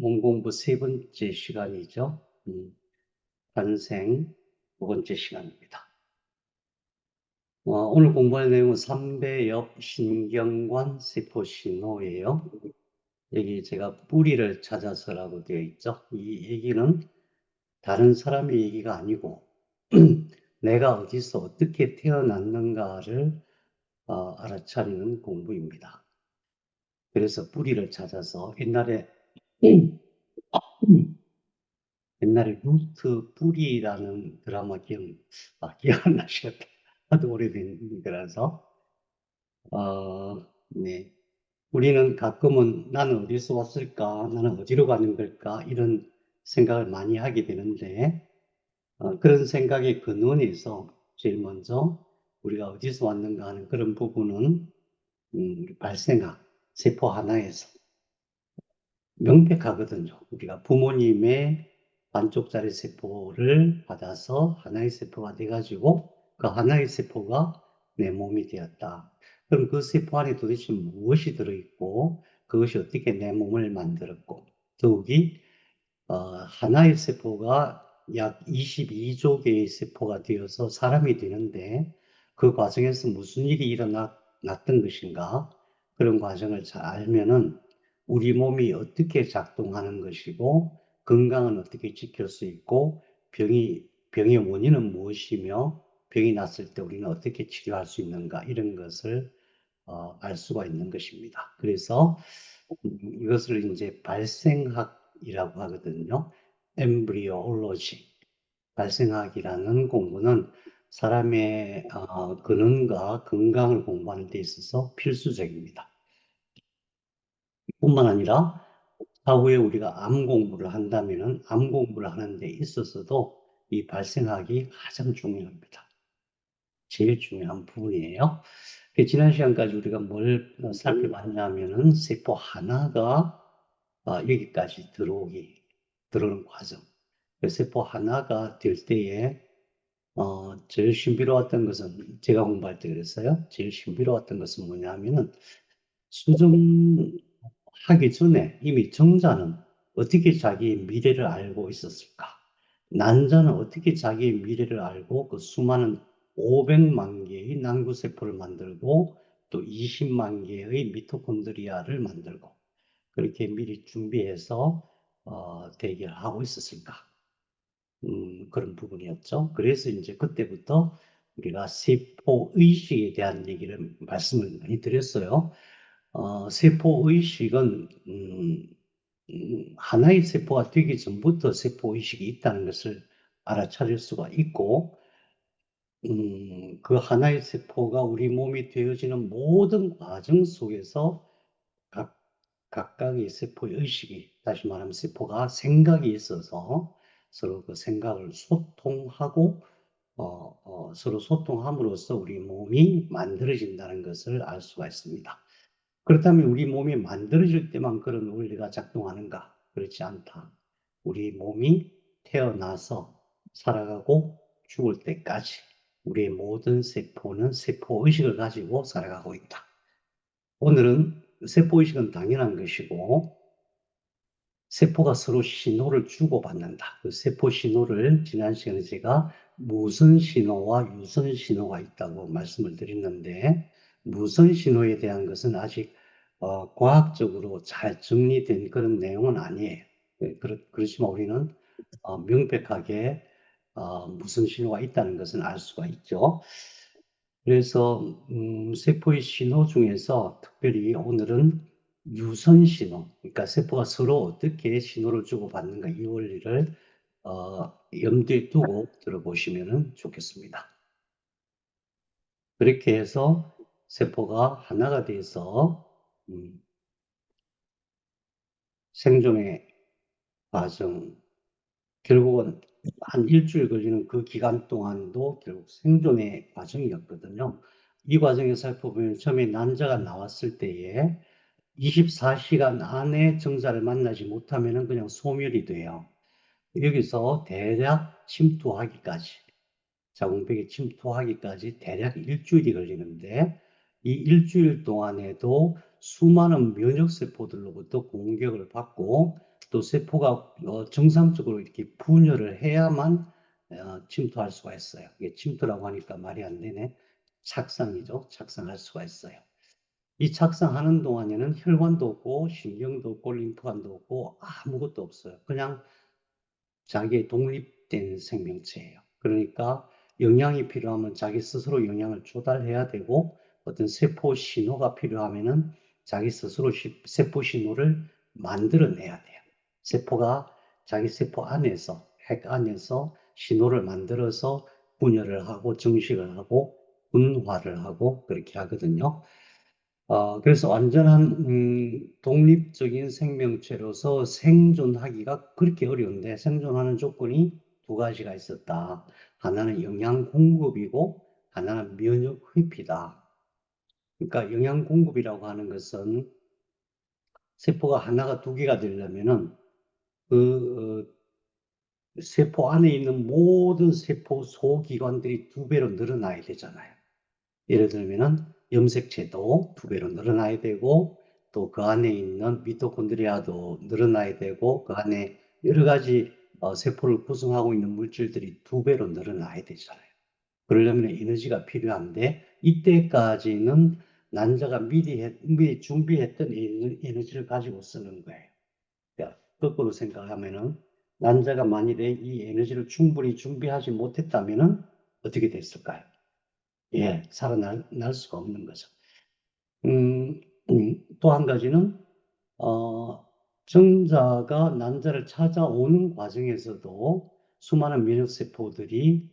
몸공부 세 번째 시간이죠. 탄생 두 번째 시간입니다. 오늘 공부할 내용은 삼배엽 신경관 세포신호예요. 여기 제가 뿌리를 찾아서라고 되어 있죠. 이 얘기는 다른 사람의 얘기가 아니고 내가 어디서 어떻게 태어났는가를 알아차리는 공부입니다. 그래서 뿌리를 찾아서 옛날에 루트 뿌리라는 드라마 기억 안 나시겠다. 하도 오래된 거라서. 네. 우리는 가끔은 나는 어디서 왔을까? 나는 어디로 가는 걸까? 이런 생각을 많이 하게 되는데, 그런 생각의 근원에서 제일 먼저 우리가 어디서 왔는가 하는 그런 부분은, 우리 발생학, 세포 하나에서 명백하거든요. 우리가 부모님의 반쪽짜리 세포를 받아서 하나의 세포가 돼가지고 그 하나의 세포가 내 몸이 되었다. 그럼 그 세포 안에 도대체 무엇이 들어있고 그것이 어떻게 내 몸을 만들었고, 더욱이 하나의 세포가 약 22조 개의 세포가 되어서 사람이 되는데 그 과정에서 무슨 일이 일어났던 것인가, 그런 과정을 잘 알면은 우리 몸이 어떻게 작동하는 것이고 건강은 어떻게 지킬 수 있고 병의 원인은 무엇이며 병이 났을 때 우리는 어떻게 치료할 수 있는가, 이런 것을 알 수가 있는 것입니다. 그래서 이것을 이제 발생학이라고 하거든요. 엠브리올로지, 발생학이라는 공부는 사람의 근원과 건강을 공부하는 데 있어서 필수적입니다. 뿐만 아니라 사후에 우리가 암 공부를 한다면은 암 공부를 하는 데 있어서도 이 발생학이 가장 중요합니다. 제일 중요한 부분이에요. 지난 시간까지 우리가 뭘 살펴봤냐면은 세포 하나가 여기까지 들어오는 과정. 세포 하나가 될 때에 제일 신비로웠던 것은, 제가 공부할 때 그랬어요. 제일 신비로웠던 것은 뭐냐면은 수정하기 전에 이미 정자는 어떻게 자기의 미래를 알고 있었을까? 난자는 어떻게 자기의 미래를 알고 그 수많은 500만 개의 난구세포를 만들고 또 20만 개의 미토콘드리아를 만들고 그렇게 미리 준비해서 대기하고 있었을까? 그런 부분이었죠. 그래서 이제 그때부터 우리가 세포의식에 대한 얘기를 말씀을 많이 드렸어요. 세포의식은 하나의 세포가 되기 전부터 세포의식이 있다는 것을 알아차릴 수가 있고, 그 하나의 세포가 우리 몸이 되어지는 모든 과정 속에서 각각의 세포의 의식이, 다시 말하면 세포가 생각이 있어서 서로 그 생각을 소통하고 서로 소통함으로써 우리 몸이 만들어진다는 것을 알 수가 있습니다. 그렇다면 우리 몸이 만들어질 때만 그런 원리가 작동하는가? 그렇지 않다. 우리 몸이 태어나서 살아가고 죽을 때까지 우리의 모든 세포는 세포의식을 가지고 살아가고 있다. 오늘은 세포의식은 당연한 것이고 세포가 서로 신호를 주고받는다. 그 세포 신호를 지난 시간에 제가 무선 신호와 유선 신호가 있다고 말씀을 드렸는데, 무선 신호에 대한 것은 아직 과학적으로 잘 정리된 그런 내용은 아니에요. 그렇지만 우리는 명백하게 무선 신호가 있다는 것은 알 수가 있죠. 그래서 세포의 신호 중에서 특별히 오늘은 유선 신호, 그러니까 세포가 서로 어떻게 신호를 주고받는가, 이 원리를 염두에 두고 들어보시면 좋겠습니다. 그렇게 해서 세포가 하나가 돼서 생존의 과정, 결국은 한 일주일 걸리는 그 기간 동안도 결국 생존의 과정이었거든요. 이 과정에서 살펴보면 처음에 난자가 나왔을 때에 24시간 안에 정자를 만나지 못하면 그냥 소멸이 돼요. 여기서 대략 침투하기까지, 자궁벽에 침투하기까지 대략 일주일이 걸리는데, 이 일주일 동안에도 수많은 면역세포들로부터 공격을 받고 또 세포가 정상적으로 이렇게 분열을 해야만 침투할 수가 있어요. 이게 침투라고 하니까 말이 안 되네. 착상이죠. 착상할 수가 있어요. 이 착상하는 동안에는 혈관도 없고 신경도 없고 림프관도 없고 아무것도 없어요. 그냥 자기의 독립된 생명체예요. 그러니까 영양이 필요하면 자기 스스로 영양을 조달해야 되고 어떤 세포 신호가 필요하면은 자기 스스로 세포 신호를 만들어내야 돼요. 세포가 자기 세포 안에서, 핵 안에서 신호를 만들어서 분열을 하고 정식을 하고 분화를 하고 그렇게 하거든요. 그래서 완전한 독립적인 생명체로서 생존하기가 그렇게 어려운데 생존하는 조건이 두 가지가 있었다. 하나는 영양 공급이고 하나는 면역 회피다. 그러니까 영양 공급이라고 하는 것은 세포가 하나가 두 개가 되려면은 그 세포 안에 있는 모든 세포 소기관들이 두 배로 늘어나야 되잖아요. 예를 들면은 염색체도 두 배로 늘어나야 되고 또 그 안에 있는 미토콘드리아도 늘어나야 되고 그 안에 여러 가지 세포를 구성하고 있는 물질들이 두 배로 늘어나야 되잖아요. 그러려면 에너지가 필요한데 이때까지는 난자가 미리 준비했던 에너지를 가지고 쓰는 거예요. 그러니까 거꾸로 생각하면은 난자가 만일에 이 에너지를 충분히 준비하지 못했다면은 어떻게 됐을까요? 예, 살아날 수가 없는 거죠. 또 한 가지는, 정자가 난자를 찾아오는 과정에서도 수많은 면역세포들이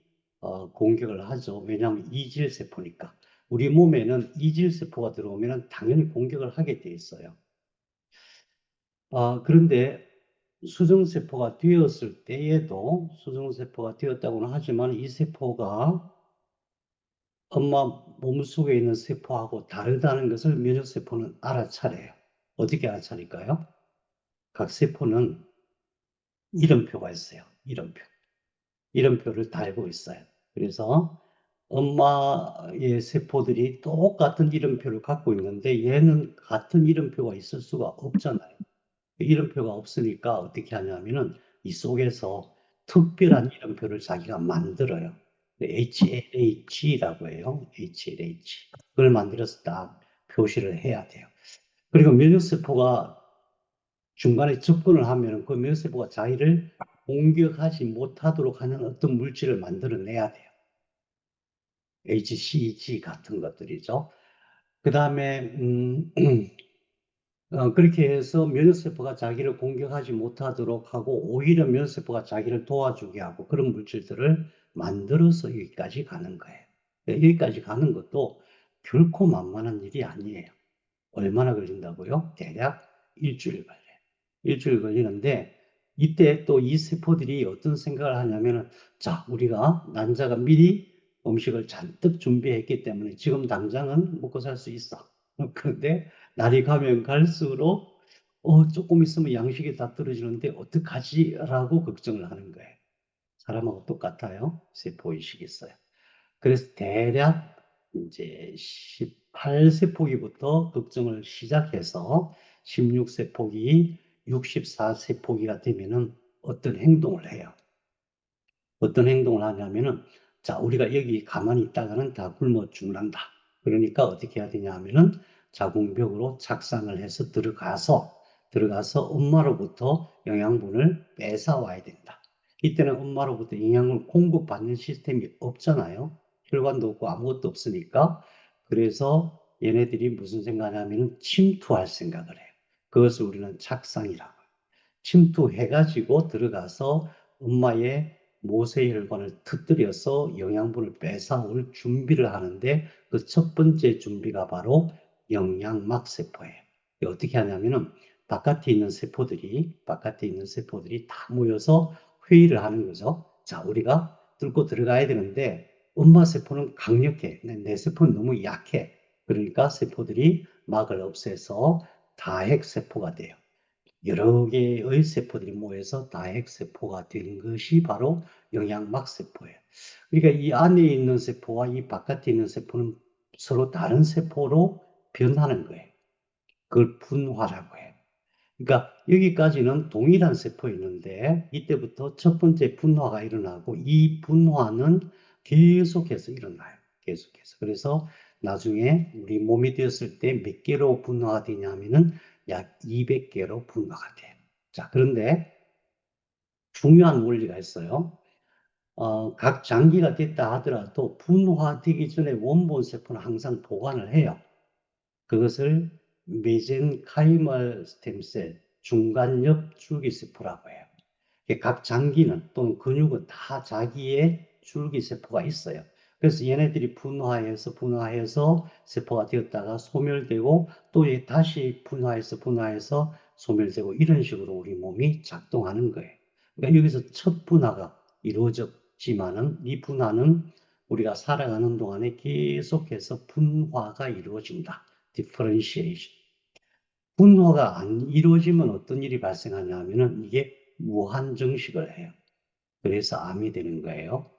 공격을 하죠. 왜냐하면 이질세포니까. 우리 몸에는 이질세포가 들어오면 당연히 공격을 하게 돼 있어요. 그런데 수정세포가 되었을 때에도 수정세포가 되었다고는 하지만 이 세포가 엄마 몸속에 있는 세포하고 다르다는 것을 면역세포는 알아차려요. 어떻게 알아차릴까요? 각 세포는 이름표가 있어요. 이름표. 이름표를 달고 있어요. 그래서 엄마의 세포들이 똑같은 이름표를 갖고 있는데 얘는 같은 이름표가 있을 수가 없잖아요. 이름표가 없으니까 어떻게 하냐면은 이 속에서 특별한 이름표를 자기가 만들어요. HLH라고 해요. HLH. 그걸 만들어서 딱 표시를 해야 돼요. 그리고 면역세포가 중간에 접근을 하면 그 면역세포가 자기를 공격하지 못하도록 하는 어떤 물질을 만들어내야 돼요. HCG 같은 것들이죠. 그 다음에 그렇게 해서 면역세포가 자기를 공격하지 못하도록 하고 오히려 면역세포가 자기를 도와주게 하고 그런 물질들을 만들어서 여기까지 가는 거예요. 여기까지 가는 것도 결코 만만한 일이 아니에요. 얼마나 걸린다고요? 대략 일주일 걸려요. 일주일 걸리는데 이때 또 이 세포들이 어떤 생각을 하냐면은 자, 우리가 난자가 미리 음식을 잔뜩 준비했기 때문에 지금 당장은 먹고 살 수 있어. 그런데 날이 가면 갈수록 조금 있으면 양식이 다 떨어지는데 어떡하지? 라고 걱정을 하는 거예요. 사람하고 똑같아요. 세포의식이 있어요. 그래서 대략 이제 18세포기부터 걱정을 시작해서 16세포기, 64세포기가 되면은 어떤 행동을 해요. 어떤 행동을 하냐면은 자, 우리가 여기 가만히 있다가는 다 굶어 죽는다. 그러니까 어떻게 해야 되냐 하면은 자궁벽으로 착상을 해서 들어가서 엄마로부터 영양분을 뺏어와야 된다. 이때는 엄마로부터 영양을 공급받는 시스템이 없잖아요. 혈관도 없고 아무것도 없으니까. 그래서 얘네들이 무슨 생각하냐면 침투할 생각을 해요. 그것을 우리는 착상이라고 해요. 침투해가지고 들어가서 엄마의 모세혈관을 터뜨려서 영양분을 뺏어올 준비를 하는데 그 첫 번째 준비가 바로 영양막 세포예요. 어떻게 하냐면은 바깥에 있는 세포들이 다 모여서 회의를 하는 거죠. 자, 우리가 뚫고 들어가야 되는데 엄마 세포는 강력해. 내 세포는 너무 약해. 그러니까 세포들이 막을 없애서 다핵 세포가 돼요. 여러 개의 세포들이 모여서 다핵세포가 된 것이 바로 영양막세포예요. 그러니까 이 안에 있는 세포와 이 바깥에 있는 세포는 서로 다른 세포로 변하는 거예요. 그걸 분화라고 해요. 그러니까 여기까지는 동일한 세포였는데 이때부터 첫 번째 분화가 일어나고 이 분화는 계속해서 일어나요. 계속해서. 그래서 나중에 우리 몸이 되었을 때 몇 개로 분화가 되냐면은 약 200개로 분화가 돼요. 자, 그런데 중요한 원리가 있어요. 각 장기가 됐다 하더라도 분화되기 전에 원본 세포는 항상 보관을 해요. 그것을 메젠카이멀 스템셀, 중간엽 줄기세포라고 해요. 각 장기는 또는 근육은 다 자기의 줄기세포가 있어요. 그래서 얘네들이 분화해서 세포가 되었다가 소멸되고 또 다시 분화해서 소멸되고 이런 식으로 우리 몸이 작동하는 거예요. 그러니까 여기서 첫 분화가 이루어졌지만은 이 분화는 우리가 살아가는 동안에 계속해서 분화가 이루어진다. differentiation. 분화가 안 이루어지면 어떤 일이 발생하냐면은 이게 무한정식을 해요. 그래서 암이 되는 거예요.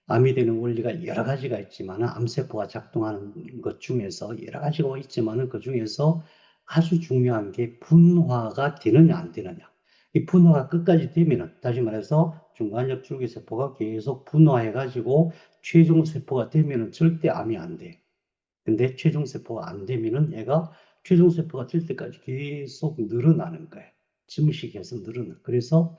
암이 되는 원리가 여러 가지가 있지만 암세포가 작동하는 것 중에서 여러 가지가 있지만 그 중에서 아주 중요한 게 분화가 되느냐 안 되느냐. 이 분화가 끝까지 되면은 다시 말해서 중간엽 줄기세포가 계속 분화해가지고 최종 세포가 되면은 절대 암이 안 돼. 근데 최종 세포가 안 되면은 얘가 최종 세포가 될 때까지 계속 늘어나는 거예요. 증식해서 늘어나. 그래서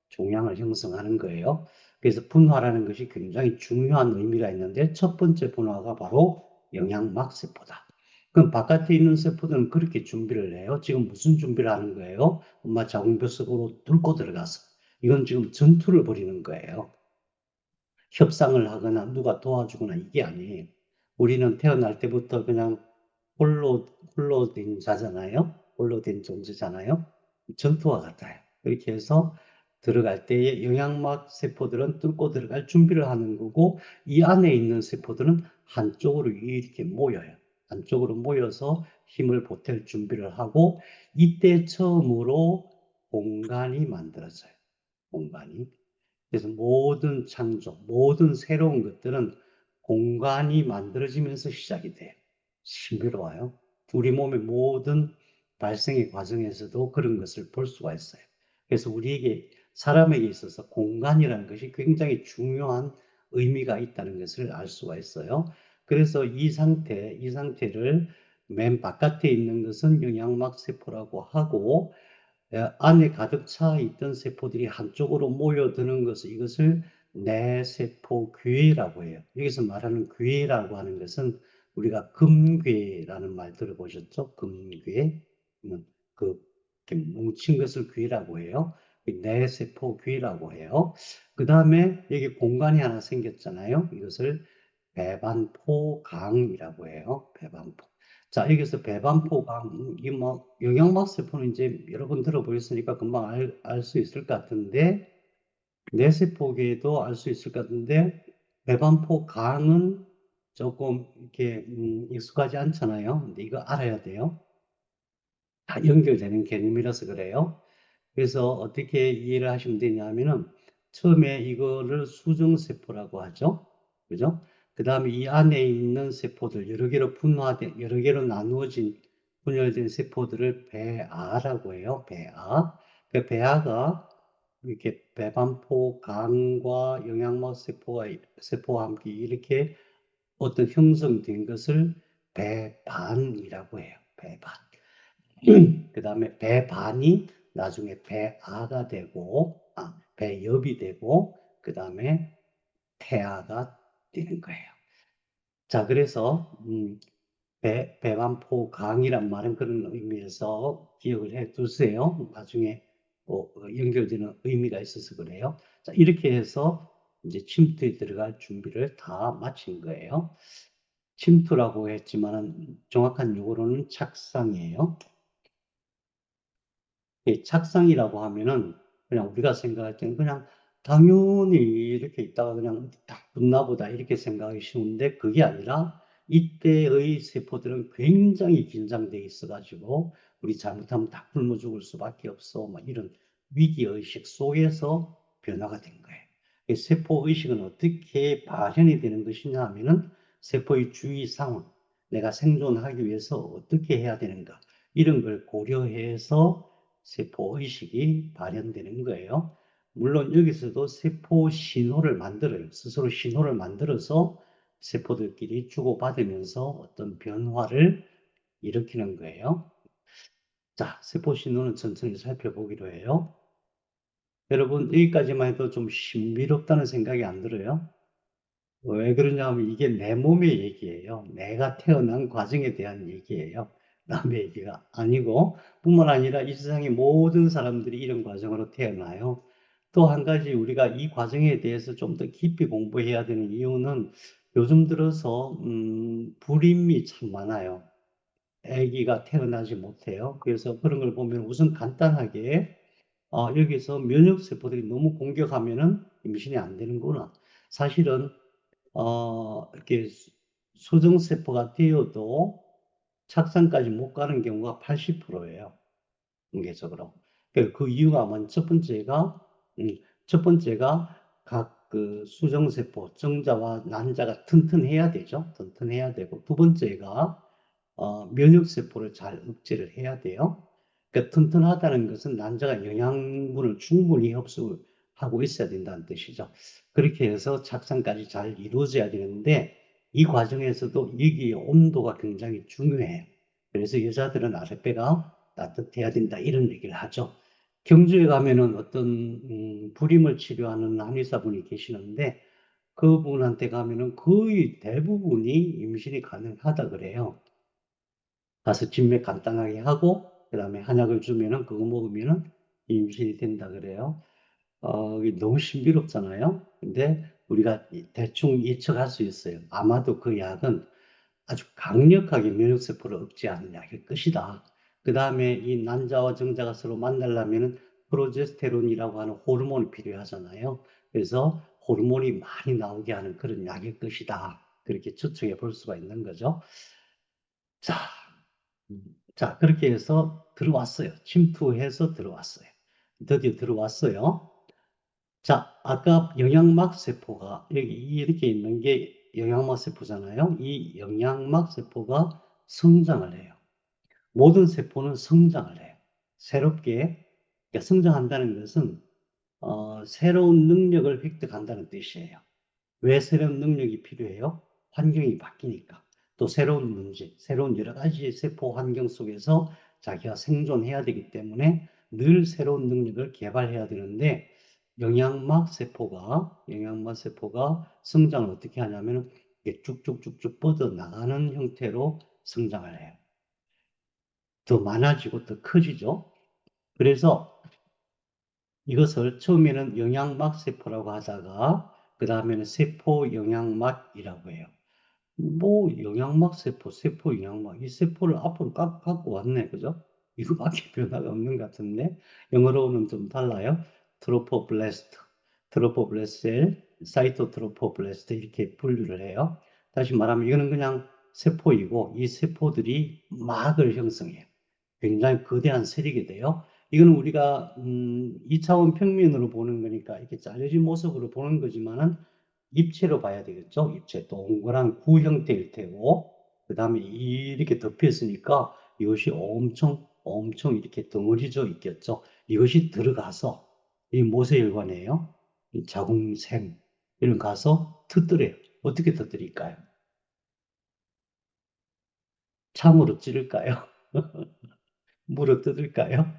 종양을 형성하는 거예요. 그래서 분화라는 것이 굉장히 중요한 의미가 있는데 첫 번째 분화가 바로 영양막 세포다. 그럼 바깥에 있는 세포들은 그렇게 준비를 해요. 지금 무슨 준비를 하는 거예요? 엄마 자궁뼈 속으로 뚫고 들어가서. 이건 지금 전투를 벌이는 거예요. 협상을 하거나 누가 도와주거나 이게 아니에요. 우리는 태어날 때부터 그냥 홀로 된 자잖아요. 홀로 된 존재잖아요. 전투와 같아요. 이렇게 해서 들어갈 때에 영양막 세포들은 뚫고 들어갈 준비를 하는 거고 이 안에 있는 세포들은 한쪽으로 이렇게 모여요. 한쪽으로 모여서 힘을 보탤 준비를 하고 이때 처음으로 공간이 만들어져요. 공간이. 그래서 모든 창조, 모든 새로운 것들은 공간이 만들어지면서 시작이 돼요. 신비로워요. 우리 몸의 모든 발생의 과정에서도 그런 것을 볼 수가 있어요. 그래서 우리에게, 사람에게 있어서 공간이라는 것이 굉장히 중요한 의미가 있다는 것을 알 수가 있어요. 그래서 이 상태를 맨 바깥에 있는 것은 영양막 세포라고 하고, 안에 가득 차 있던 세포들이 한쪽으로 모여드는 것을 이것을 내세포괴라고 해요. 여기서 말하는 괴라고 하는 것은 우리가 금괴라는 말 들어보셨죠? 금괴. 그 이렇게 뭉친 것을 괴라고 해요. 내세포괴라고 해요. 그 다음에 여기 공간이 하나 생겼잖아요. 이것을 배반포강이라고 해요. 배반포. 자, 여기서 배반포강, 이 뭐, 영양막 세포는 이제 여러 번 들어보셨으니까 금방 알 수 있을 것 같은데, 뇌세포계도 알 수 있을 것 같은데, 배반포강은 조금 이렇게, 익숙하지 않잖아요. 근데 이거 알아야 돼요. 다 연결되는 개념이라서 그래요. 그래서 어떻게 이해를 하시면 되냐면은 처음에 이거를 수정세포라고 하죠. 그죠? 그 다음에 이 안에 있는 세포들, 여러 개로 분화된, 여러 개로 나누어진, 분열된 세포들을 배아라고 해요. 배아. 그 배아가 이렇게 배반포, 강과 영양막 세포와 함께 이렇게 어떤 형성된 것을 배반이라고 해요. 배반. 그 다음에 배반이 나중에 배아가 되고, 배엽이 되고, 그 다음에 태아가 되는 거예요. 자, 그래서, 배반포강이란 말은 그런 의미에서 기억을 해 두세요. 나중에 연결되는 의미가 있어서 그래요. 자, 이렇게 해서 이제 침투에 들어갈 준비를 다 마친 거예요. 침투라고 했지만은 정확한 용어로는 착상이에요. 착상이라고 하면은 그냥 우리가 생각할 때는 그냥 당연히 이렇게 있다가 그냥 딱 붙나 보다 이렇게 생각하기 쉬운데 그게 아니라 이때의 세포들은 굉장히 긴장돼 있어가지고 우리 잘못하면 다 굶어 죽을 수밖에 없어. 막 이런 위기의식 속에서 변화가 된 거예요. 이 세포의식은 어떻게 발현이 되는 것이냐 하면은 세포의 주위 상황, 내가 생존하기 위해서 어떻게 해야 되는가 이런 걸 고려해서 세포의식이 발현되는 거예요. 물론 여기서도 세포 신호를 만들어요. 스스로 신호를 만들어서 세포들끼리 주고받으면서 어떤 변화를 일으키는 거예요. 자, 세포 신호는 천천히 살펴보기로 해요. 여러분, 여기까지만 해도 좀 신비롭다는 생각이 안 들어요? 왜 그러냐면 이게 내 몸의 얘기예요. 내가 태어난 과정에 대한 얘기예요. 남의 얘기가 아니고, 뿐만 아니라 이 세상의 모든 사람들이 이런 과정으로 태어나요. 또 한 가지 우리가 이 과정에 대해서 좀 더 깊이 공부해야 되는 이유는 요즘 들어서 불임이 참 많아요. 아기가 태어나지 못해요. 그래서 그런 걸 보면 우선 간단하게 여기서 면역세포들이 너무 공격하면은 임신이 안 되는구나. 사실은 이렇게 수정세포가 되어도 착상까지 못 가는 경우가 80%예요. 공개적으로. 그 이유가 첫 번째가, 첫 번째가 각 그 수정세포, 정자와 난자가 튼튼해야 되죠. 튼튼해야 되고, 두 번째가, 면역세포를 잘 억제를 해야 돼요. 그러니까 튼튼하다는 것은 난자가 영양분을 충분히 흡수하고 있어야 된다는 뜻이죠. 그렇게 해서 착상까지 잘 이루어져야 되는데, 이 과정에서도 여기에 온도가 굉장히 중요해요. 그래서 여자들은 아랫배가 따뜻해야 된다 이런 얘기를 하죠. 경주에 가면은 어떤 불임을 치료하는 한의사분이 계시는데 그분한테 가면은 거의 대부분이 임신이 가능하다 그래요. 가서 진맥 간단하게 하고 그다음에 한약을 주면은 그거 먹으면은 임신이 된다 그래요. 이게 너무 신비롭잖아요. 근데 우리가 대충 예측할 수 있어요. 아마도 그 약은 아주 강력하게 면역세포를 억제하는 약일 것이다. 그 다음에 이 난자와 정자가 서로 만나려면 프로제스테론이라고 하는 호르몬이 필요하잖아요. 그래서 호르몬이 많이 나오게 하는 그런 약일 것이다. 그렇게 추측해 볼 수가 있는 거죠. 자, 자, 그렇게 해서 들어왔어요. 침투해서 들어왔어요. 드디어 들어왔어요. 자, 아까 영양막 세포가 여기 이렇게 있는 게 영양막 세포잖아요. 이 영양막 세포가 성장을 해요. 모든 세포는 성장을 해요. 새롭게. 그러니까 성장한다는 것은 새로운 능력을 획득한다는 뜻이에요. 왜 새로운 능력이 필요해요? 환경이 바뀌니까. 또 새로운 문제, 새로운 여러 가지 세포 환경 속에서 자기가 생존해야 되기 때문에 늘 새로운 능력을 개발해야 되는데 영양막 세포가 성장을 어떻게 하냐면 쭉쭉쭉쭉 뻗어나가는 형태로 성장을 해요. 더 많아지고 더 커지죠. 그래서 이것을 처음에는 영양막 세포라고 하다가 그 다음에는 세포 영양막이라고 해요. 뭐 영양막 세포, 세포 영양막 이 세포를 앞으로 갖고 왔네, 그죠? 이거밖에 변화가 없는 것 같은데 영어로는 좀 달라요. 트로포블레스트, 트로포블레스트 셀, 사이토트로포블레스트 이렇게 분류를 해요. 다시 말하면 이거는 그냥 세포이고 이 세포들이 막을 형성해요. 굉장히 거대한 세력이 돼요. 이거는 우리가 2차원 평면으로 보는 거니까 이렇게 잘려진 모습으로 보는 거지만은 입체로 봐야 되겠죠. 입체 동그란 구 형태일 테고 그 다음에 이렇게 덮여 있으니까 이것이 엄청 이렇게 덩어리져 있겠죠. 이것이 들어가서 이 모세혈관이에요. 이 자궁샘 이런 가서 터뜨려요. 어떻게 터뜨릴까요? 창으로 찌를까요? 물어 뜯을까요?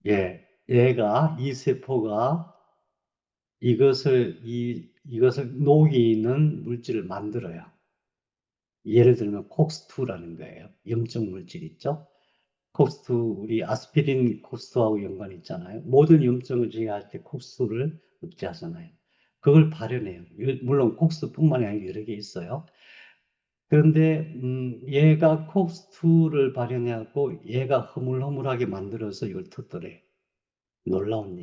예, 이 세포가 이것을 녹이는 물질을 만들어요. 예를 들면 콕스2라는 거예요. 염증 물질 있죠? 콕스2, 우리 아스피린 콕스2하고 연관이 있잖아요. 모든 염증을 제거할 때 콕스2를 억제하잖아요. 그걸 발현해요. 물론 콕스2뿐만이 아니라 여러 개 있어요. 그런데 얘가 콕스2를 발현해갖고 얘가 흐물흐물하게 만들어서 이걸 터뜨려요. 놀라운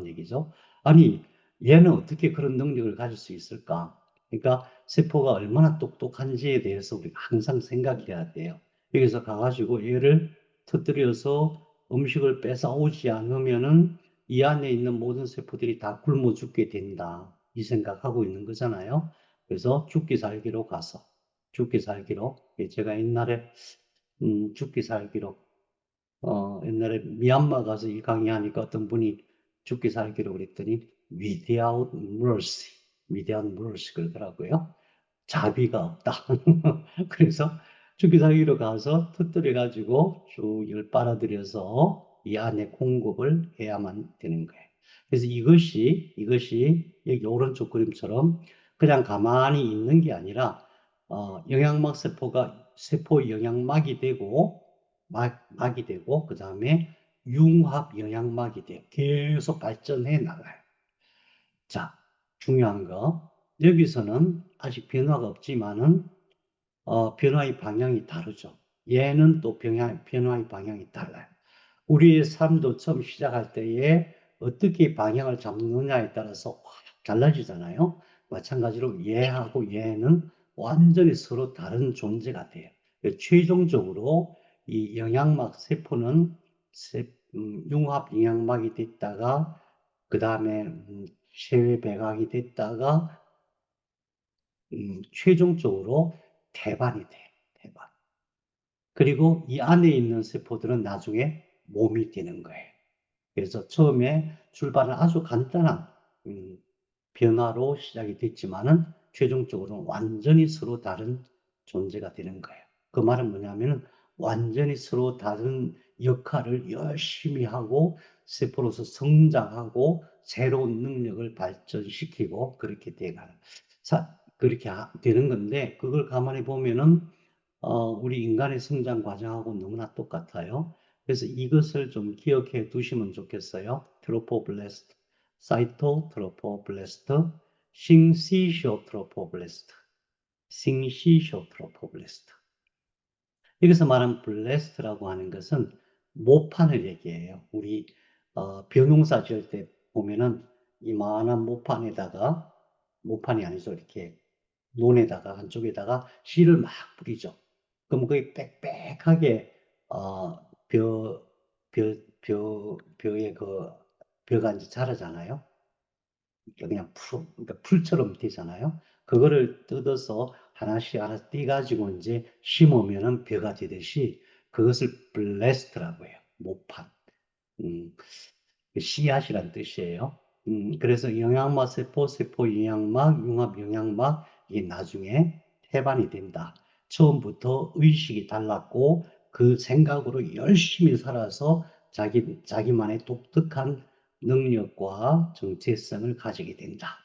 얘기죠. 아니, 얘는 어떻게 그런 능력을 가질 수 있을까? 그러니까 세포가 얼마나 똑똑한지에 대해서 우리가 항상 생각해야 돼요. 여기서 가가지고 얘를 터뜨려서 음식을 뺏어오지 않으면은 이 안에 있는 모든 세포들이 다 굶어 죽게 된다. 이 생각하고 있는 거잖아요. 그래서 죽기 살기로 죽기 살기로. 제가 옛날에 죽기 살기로 옛날에 미얀마 가서 이 강의하니까 어떤 분이 죽기 살기로 그랬더니 without mercy, without mercy 그러더라고요. 자비가 없다. 그래서 죽기 살기로 가서 터뜨려 가지고 쭉 이걸 빨아들여서 이 안에 공급을 해야만 되는 거예요. 그래서 이것이 여기 오른쪽 그림처럼 그냥 가만히 있는 게 아니라 영양막 세포 영양막이 되고 막이 되고 그 다음에 융합 영양막이 돼요. 계속 발전해 나가요. 자, 중요한 거 여기서는 아직 변화가 없지만은 변화의 방향이 다르죠. 얘는 또 변화의 방향이 달라요. 우리의 삶도 처음 시작할 때에 어떻게 방향을 잡느냐에 따라서 확 달라지잖아요. 마찬가지로 얘하고 얘는 완전히 서로 다른 존재가 돼요. 최종적으로 이 영양막 세포는 융합 영양막이 됐다가 그 다음에 체외배각이 됐다가 최종적으로 태반이 돼요. 태반. 그리고 이 안에 있는 세포들은 나중에 몸이 되는 거예요. 그래서 처음에 출발은 아주 간단한 변화로 시작이 됐지만은 최종적으로는 완전히 서로 다른 존재가 되는 거예요. 그 말은 뭐냐면은 완전히 서로 다른 역할을 열심히 하고 세포로서 성장하고 새로운 능력을 발전시키고 그렇게 돼가는 그렇게 되는 건데 그걸 가만히 보면은 우리 인간의 성장 과정하고 너무나 똑같아요. 그래서 이것을 좀 기억해 두시면 좋겠어요. 트로포블레스트, 사이토트로포블레스트, 싱시쇼트로포블레스트, 싱시쇼트로포블레스트. 여기서 말하는 블레스트라고 하는 것은 모판을 얘기해요. 우리 벼농사 지을 때 보면은 이만한 모판이 아니죠. 이렇게 논에다가 한쪽에다가 씨를 막 뿌리죠. 그럼 거기 빽빽하게 벼의 그 벼가 이제 자라잖아요. 그냥 그러니까 풀처럼 되잖아요. 그거를 뜯어서 하나씩 떼가지고 이제 심으면은 벼가 되듯이 그것을 블레스트라고 해요. 모판. 음, 씨앗이란 뜻이에요. 그래서 영양막 세포 영양막, 융합 영양막, 이게 나중에 태반이 된다. 처음부터 의식이 달랐고, 그 생각으로 열심히 살아서 자기만의 독특한 능력과 정체성을 가지게 된다.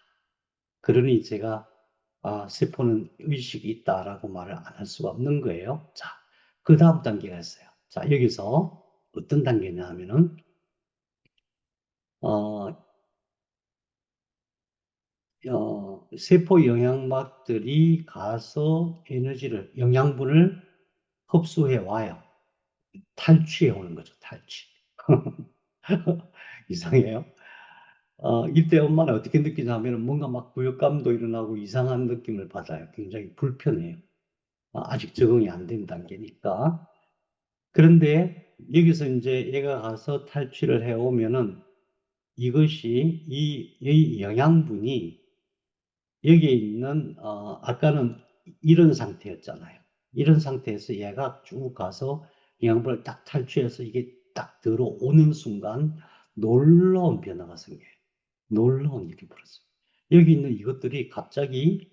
그러니 제가, 세포는 의식이 있다라고 말을 안 할 수가 없는 거예요. 자, 그 다음 단계가 있어요. 자, 여기서 어떤 단계냐 하면은, 어, 세포 영양막들이 가서 영양분을 흡수해 와요. 탈취해 오는 거죠, 탈취. 이상해요. 이때 엄마는 어떻게 느끼냐면 뭔가 막 부욕감도 일어나고 이상한 느낌을 받아요. 굉장히 불편해요. 아직 적응이 안 된 단계니까. 그런데 여기서 이제 얘가 가서 탈취를 해 오면은 이것이 이 영양분이 여기에 있는 아까는 이런 상태였잖아요. 이런 상태에서 얘가 쭉 가서 영양분을 딱 탈취해서 이게 딱 들어오는 순간 놀라운 변화가 생겨요. 놀라운 일이 벌어져요. 여기 있는 이것들이 갑자기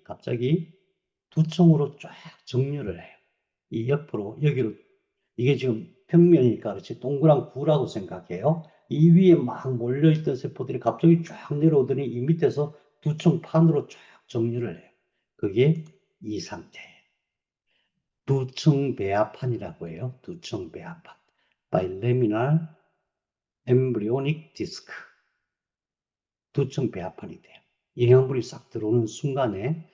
두층으로 쫙 정렬을 해요. 이 옆으로 여기로 이게 지금 평면이니까 그렇지 동그란 구라고 생각해요. 이 위에 막 몰려있던 세포들이 갑자기 쫙 내려오더니 이 밑에서 두층 판으로 쫙 정리를 해요. 그게 이 상태예요. 두층 배합판이라고 해요. 두층 배합판. Bilaminar embryonic disc. 두층 배합판이 돼요. 영양분이 싹 들어오는 순간에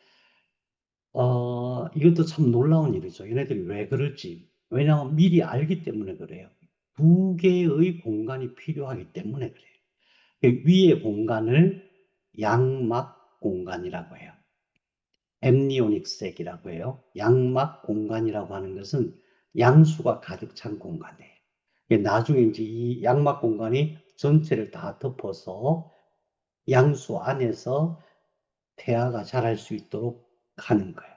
이것도 참 놀라운 일이죠. 얘네들이 왜 그럴지. 왜냐하면 미리 알기 때문에 그래요. 두 개의 공간이 필요하기 때문에 그래요. 그 위의 공간을 양막 공간이라고 해요. 엠니오닉색이라고 해요. 양막 공간이라고 하는 것은 양수가 가득 찬 공간이에요. 나중에 이제 이 양막 공간이 전체를 다 덮어서 양수 안에서 태아가 자랄 수 있도록 하는 거예요.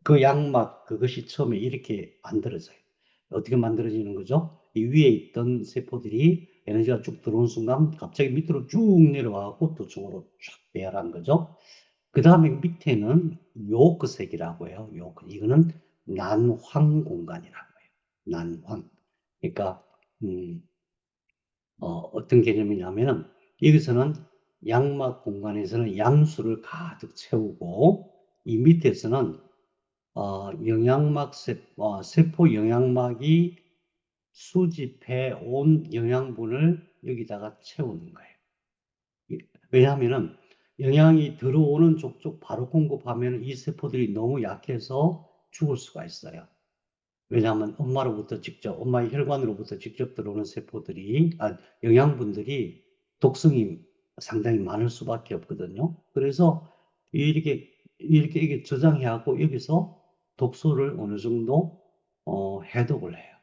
그 양막, 그것이 처음에 이렇게 만들어져요. 어떻게 만들어지는 거죠? 이 위에 있던 세포들이 에너지가 쭉 들어오는 순간 갑자기 밑으로 쭉 내려와갖고 두층으로 쫙 배열한 거죠. 그 다음에 밑에는 요크색이라고 해요. 요크. 이거는 난황 공간이라고 해요. 난황. 그러니까 어떤 개념이냐면은 여기서는 양막 공간에서는 양수를 가득 채우고 이 밑에서는 세포 영양막이 수집해 온 영양분을 여기다가 채우는 거예요. 왜냐하면은 영양이 들어오는 족족 바로 공급하면 이 세포들이 너무 약해서 죽을 수가 있어요. 왜냐하면 엄마의 혈관으로부터 직접 들어오는 영양분들이 독성이 상당히 많을 수밖에 없거든요. 그래서 이렇게 이게 저장해갖고 여기서 독소를 어느 정도, 해독을 해요.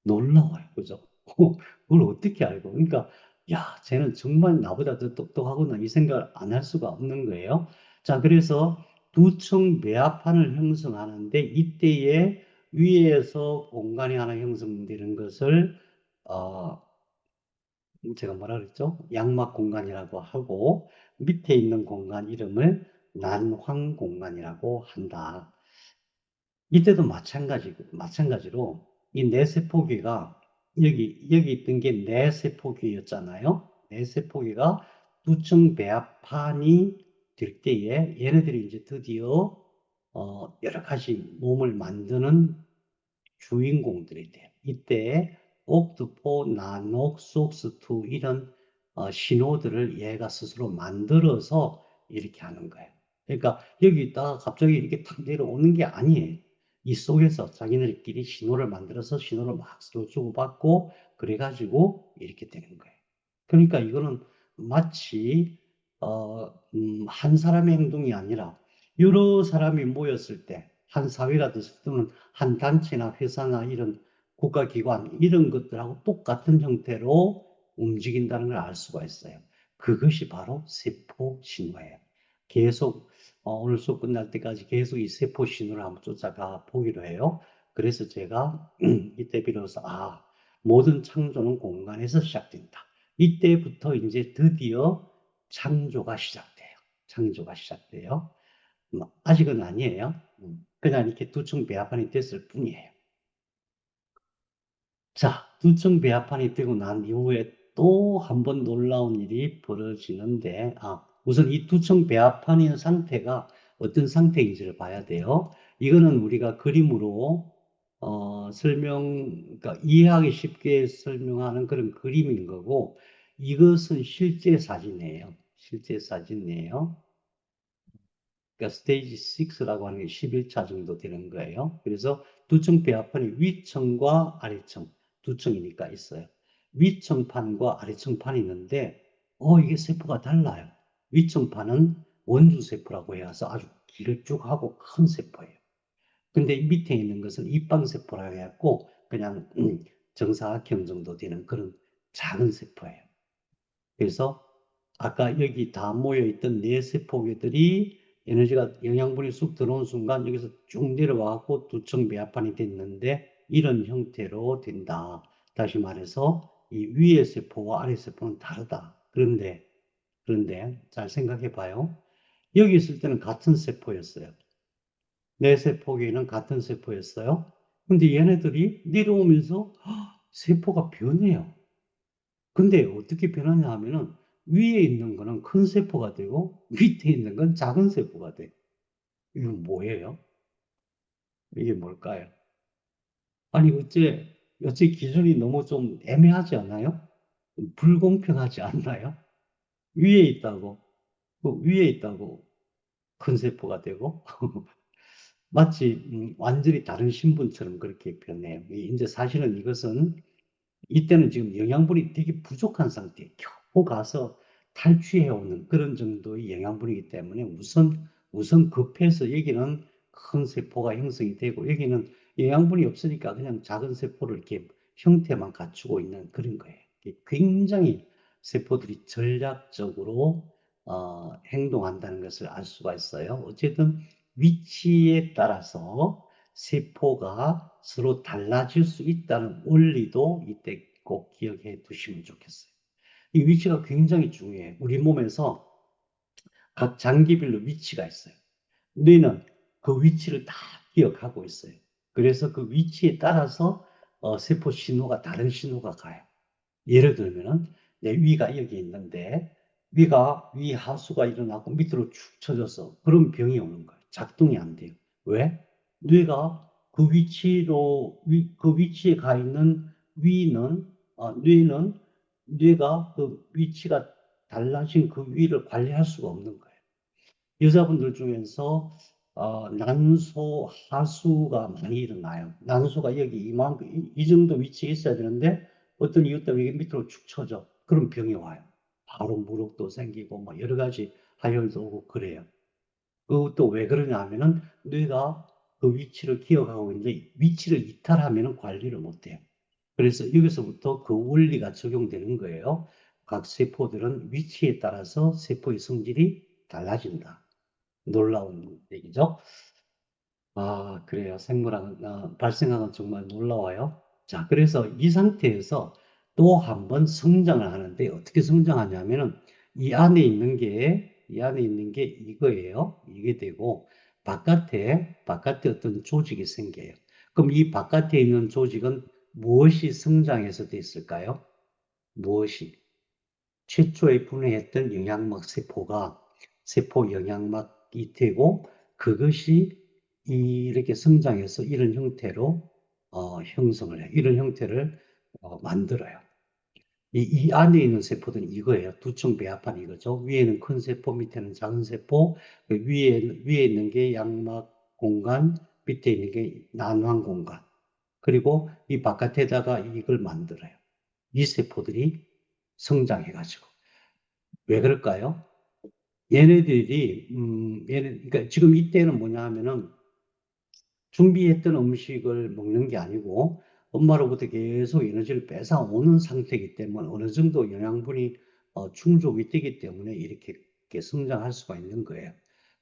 놀라워요. 그죠? 그걸 어떻게 알고. 그러니까, 야, 쟤는 정말 나보다 더 똑똑하구나. 이 생각을 안 할 수가 없는 거예요. 자, 그래서 두층 배합판을 형성하는데 이때에 위에서 공간이 하나 형성되는 것을, 어, 제가 뭐라 그랬죠? 양막 공간이라고 하고 밑에 있는 공간 이름을 난황 공간이라고 한다. 이때도 마찬가지로 이 뇌세포계가 여기 있던 게 뇌세포계였잖아요. 뇌세포계가 두층 배합판이 될 때에 얘네들이 이제 드디어 여러 가지 몸을 만드는 주인공들이 돼요. 이때 옥트포, 나녹, 속스2 이런 신호들을 얘가 스스로 만들어서 이렇게 하는 거예요. 그러니까 여기 있다가 갑자기 이렇게 탁 내려오는 게 아니에요. 이 속에서 자기네들끼리 신호를 만들어서 신호를 막 서로 주고받고 그래가지고 이렇게 되는 거예요. 그러니까 이거는 마치 한 사람의 행동이 아니라 여러 사람이 모였을 때 한 사회라든지 또는 한 단체나 회사나 이런 국가기관 이런 것들하고 똑같은 형태로 움직인다는 걸 알 수가 있어요. 그것이 바로 세포 신호예요. 계속 오늘 수업 끝날 때까지 계속 이 세포 신호를 한번 쫓아가 보기로 해요. 그래서 제가 이때 비로소 모든 창조는 공간에서 시작된다. 이때부터 이제 드디어 창조가 시작돼요. 창조가 시작돼요. 아직은 아니에요. 그냥 이렇게 두층 배합판이 됐을 뿐이에요. 자, 두층 배합판이 되고 난 이후에 또 한 번 놀라운 일이 벌어지는데, 우선 이 두층 배합판의 상태가 어떤 상태인지를 봐야 돼요. 이거는 우리가 그림으로 그러니까 이해하기 쉽게 설명하는 그런 그림인 거고, 이것은 실제 사진이에요. 실제 사진이에요. 그러니까 스테이지 6라고 하는 게 11차 정도 되는 거예요. 그래서 두층 배합판이 위층과 아래층, 두 층이니까 있어요. 위층판과 아래층판이 있는데, 이게 세포가 달라요. 위층판은 원주세포라고 해서 아주 길쭉하고 큰 세포예요. 근데 밑에 있는 것은 입방세포라고 해갖고 그냥 정사각형 정도 되는 그런 작은 세포예요. 그래서 아까 여기 다 모여있던 뇌세포들이 에너지가 영양분이 쑥 들어온 순간 여기서 쭉 내려와갖고 두층 배합판이 됐는데 이런 형태로 된다. 다시 말해서 이 위의 세포와 아래 세포는 다르다. 그런데 잘 생각해 봐요. 여기 있을 때는 같은 세포였어요. 뇌세포계는 같은 세포였어요. 근데 얘네들이 내려오면서 세포가 변해요. 근데 어떻게 변하냐 하면은 위에 있는 거는 큰 세포가 되고 밑에 있는 건 작은 세포가 돼. 이건 뭐예요? 이게 뭘까요? 아니, 어째 기준이 너무 좀 애매하지 않나요? 불공평하지 않나요? 위에 있다고, 위에 있다고 큰 세포가 되고, 마치 완전히 다른 신분처럼 그렇게 변해요. 이제 사실은 이것은 이때는 지금 영양분이 되게 부족한 상태, 겨우 가서 탈취해오는 그런 정도의 영양분이기 때문에 우선 급해서 여기는 큰 세포가 형성이 되고 여기는 영양분이 없으니까 그냥 작은 세포를 이렇게 형태만 갖추고 있는 그런 거예요. 굉장히 세포들이 전략적으로 행동한다는 것을 알 수가 있어요. 어쨌든 위치에 따라서 세포가 서로 달라질 수 있다는 원리도 이때 꼭 기억해 두시면 좋겠어요. 이 위치가 굉장히 중요해요. 우리 몸에서 각 장기별로 위치가 있어요. 뇌는 그 위치를 다 기억하고 있어요. 그래서 그 위치에 따라서 세포 신호가 다른 신호가 가요. 예를 들면은 내 위가 여기 있는데 위 하수가 일어나고 밑으로 축 처져서 그런 병이 오는 거예요. 작동이 안 돼요. 왜? 뇌가 그 위치에 가 있는 뇌는 뇌가 그 위치가 달라진 그 위를 관리할 수가 없는 거예요. 여자분들 중에서 난소, 하수가 많이 일어나요. 난소가 여기 이만큼, 이 정도 위치에 있어야 되는데 어떤 이유 때문에 이게 밑으로 축 처져. 그런 병이 와요. 바로 무릎도 생기고 뭐 여러 가지 하혈도 오고 그래요. 그것도 왜 그러냐 하면은 뇌가 그 위치를 기억하고 있는데 위치를 이탈하면은 관리를 못 해요. 그래서 여기서부터 그 원리가 적용되는 거예요. 각 세포들은 위치에 따라서 세포의 성질이 달라진다. 놀라운 얘기죠. 그래요. 생물학은, 발생학은 정말 놀라워요. 자, 그래서 이 상태에서 또 한 번 성장을 하는데 어떻게 성장하냐면은 이 안에 있는 게 이거예요. 이게 되고 바깥에 어떤 조직이 생겨요. 그럼 이 바깥에 있는 조직은 무엇이 성장해서 됐을까요? 무엇이? 최초에 분해했던 영양막 세포가 세포 영양막이 되고 그것이 이렇게 성장해서 이런 형태로 형성을 해요. 이런 형태를 만들어요. 이 안에 있는 세포들은 이거예요. 두층 배합판 이거죠. 위에는 큰 세포, 밑에는 작은 세포. 그 위에 있는 게 양막 공간, 밑에 있는 게 난황 공간. 그리고 이 바깥에다가 이걸 만들어요. 이 세포들이 성장해가지고. 왜 그럴까요? 그러니까 지금 이때는 뭐냐 하면은 준비했던 음식을 먹는 게 아니고 엄마로부터 계속 에너지를 뺏어오는 상태이기 때문에 어느 정도 영양분이 충족이 되기 때문에 이렇게 성장할 수가 있는 거예요.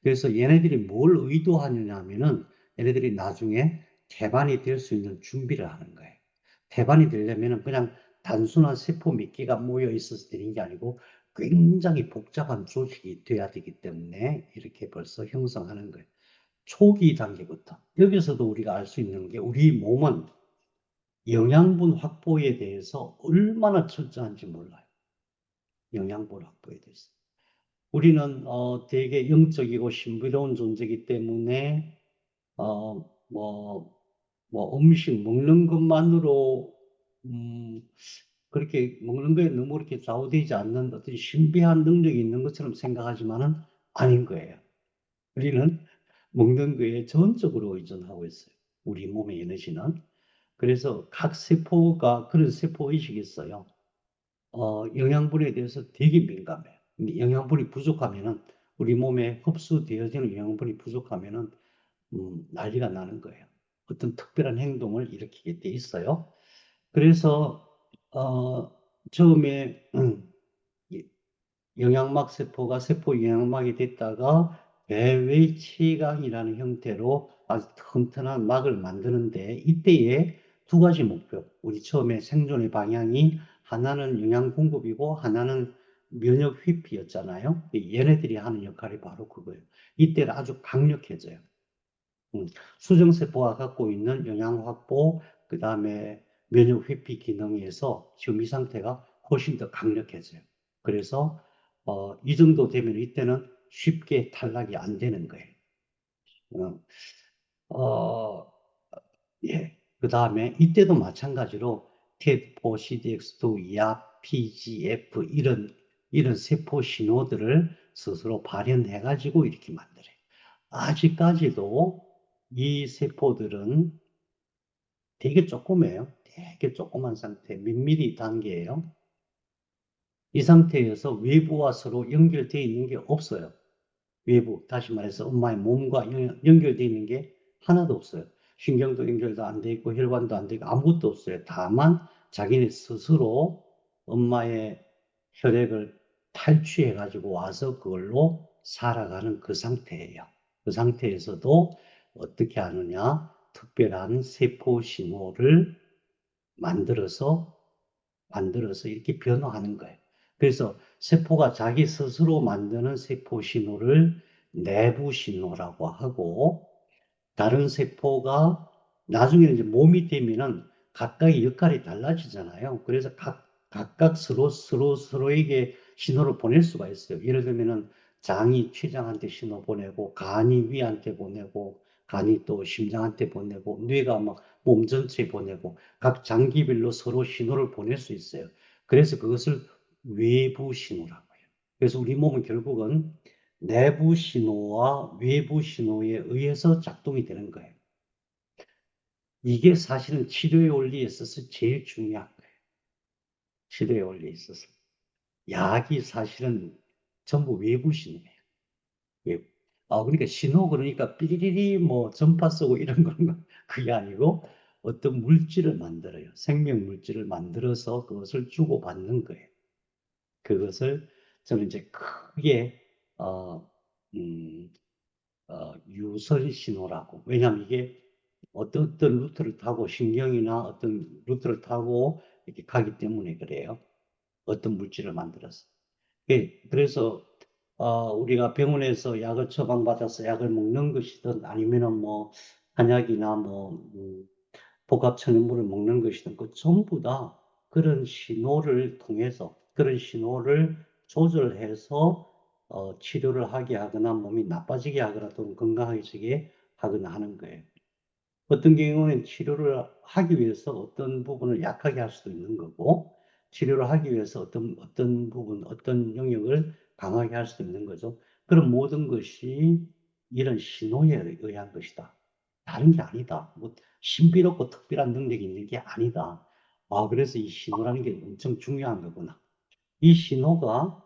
그래서 얘네들이 뭘 의도하느냐 하면은 얘네들이 나중에 태반이 될 수 있는 준비를 하는 거예요. 태반이 되려면은 그냥 단순한 세포 몇 개가 모여 있어서 되는 게 아니고 굉장히 복잡한 조직이 돼야 되기 때문에 이렇게 벌써 형성하는 거예요. 초기 단계부터. 여기서도 우리가 알 수 있는 게 우리 몸은 영양분 확보에 대해서 얼마나 철저한지 몰라요. 영양분 확보에 대해서. 우리는 되게 영적이고 신비로운 존재이기 때문에 어, 뭐, 음식 먹는 것만으로 그렇게 먹는 거에 너무 이렇게 좌우되지 않는 어떤 신비한 능력이 있는 것처럼 생각하지만은 아닌 거예요. 우리는 먹는 거에 전적으로 의존하고 있어요. 우리 몸의 에너지는. 그래서 각 세포가 그런 세포 의식이 있어요. 영양분에 대해서 되게 민감해요. 근데 영양분이 부족하면은 우리 몸에 흡수되어지는 영양분이 부족하면은 난리가 나는 거예요. 어떤 특별한 행동을 일으키게 돼 있어요. 그래서 처음에 영양막 세포가 세포 영양막이 됐다가 배외치강이라는 형태로 아주 튼튼한 막을 만드는데 이때에 두 가지 목표. 우리 처음에 생존의 방향이 하나는 영양 공급이고 하나는 면역 회피였잖아요. 얘네들이 하는 역할이 바로 그거예요. 이때는 아주 강력해져요. 수정세포가 갖고 있는 영양 확보, 그 다음에 면역 회피 기능에서 지금 이 상태가 훨씬 더 강력해져요. 그래서 이 정도 되면 이때는 쉽게 탈락이 안 되는 거예요. 어, 어, 예. 그 다음에 이때도 마찬가지로 TED4, CDX2, 약, PGF 이런 세포 신호들을 스스로 발현해가지고 이렇게 만들어요. 아직까지도 이 세포들은 되게 조그매요. 되게 조그만 상태, 몇 미리 단계예요. 이 상태에서 외부와 서로 연결되어 있는 게 없어요. 외부, 다시 말해서 엄마의 몸과 연결되어 있는 게 하나도 없어요. 신경도 연결도 안 돼 있고 혈관도 안 돼 있고 아무것도 없어요. 다만 자기네 스스로 엄마의 혈액을 탈취해 가지고 와서 그걸로 살아가는 그 상태예요. 그 상태에서도 어떻게 하느냐? 특별한 세포 신호를 만들어서 이렇게 변화하는 거예요. 그래서 세포가 자기 스스로 만드는 세포 신호를 내부 신호라고 하고, 다른 세포가 나중에는 이제 몸이 되면은 각각의 역할이 달라지잖아요. 그래서 각각 서로에게 신호를 보낼 수가 있어요. 예를 들면은 장이 췌장한테 신호 보내고, 간이 위한테 보내고, 간이 또 심장한테 보내고, 뇌가 막 몸 전체에 보내고, 각 장기별로 서로 신호를 보낼 수 있어요. 그래서 그것을 외부 신호라고 해요. 그래서 우리 몸은 결국은 내부 신호와 외부 신호에 의해서 작동이 되는 거예요. 이게 사실은 치료의 원리에 있어서 제일 중요한 거예요. 치료의 원리에 있어서. 약이 사실은 전부 외부 신호예요. 외부. 그러니까 신호 그러니까 삐리리리 뭐 전파 쏘고 이런 건 그게 아니고 어떤 물질을 만들어요. 생명 물질을 만들어서 그것을 주고받는 거예요. 그것을 저는 이제 크게 어, 음, 유선 신호라고. 왜냐하면 이게 어떤 루트를 타고 신경이나 어떤 루트를 타고 이렇게 가기 때문에 그래요. 어떤 물질을 만들어서. 예, 그래서 우리가 병원에서 약을 처방받아서 약을 먹는 것이든 아니면은 뭐 한약이나 뭐 복합 천연물을 먹는 것이든 그 전부 다 그런 신호를 통해서 그런 신호를 조절해서 치료를 하게 하거나 몸이 나빠지게 하거나 또는 건강해지게 하거나 하는 거예요. 어떤 경우는 치료를 하기 위해서 어떤 부분을 약하게 할 수도 있는 거고, 치료를 하기 위해서 어떤 부분, 어떤 영역을 강하게 할 수도 있는 거죠. 그런 모든 것이 이런 신호에 의한 것이다. 다른 게 아니다. 뭐, 신비롭고 특별한 능력이 있는 게 아니다. 그래서 이 신호라는 게 엄청 중요한 거구나. 이 신호가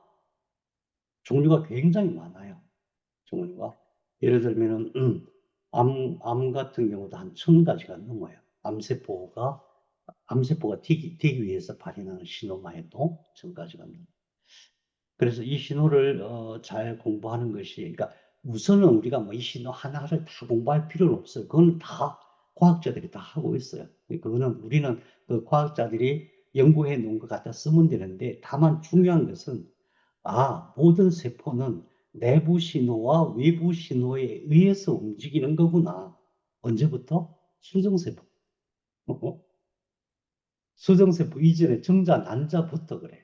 종류가 굉장히 많아요. 종류가. 예를 들면은, 암 같은 경우도 한 1000가지가 넘어요. 암세포가 되기 위해서 발현하는 신호만 해도 1000가지가 넘어요. 그래서 이 신호를 잘 공부하는 것이, 그러니까 우선은 우리가 뭐 이 신호 하나를 다 공부할 필요는 없어요. 그건 다 과학자들이 다 하고 있어요. 그거는 우리는 그 과학자들이 연구해 놓은 것 갖다 쓰면 되는데, 다만 중요한 것은 모든 세포는 내부 신호와 외부 신호에 의해서 움직이는 거구나. 언제부터? 수정세포. 수정세포 이전에 정자, 난자부터 그래.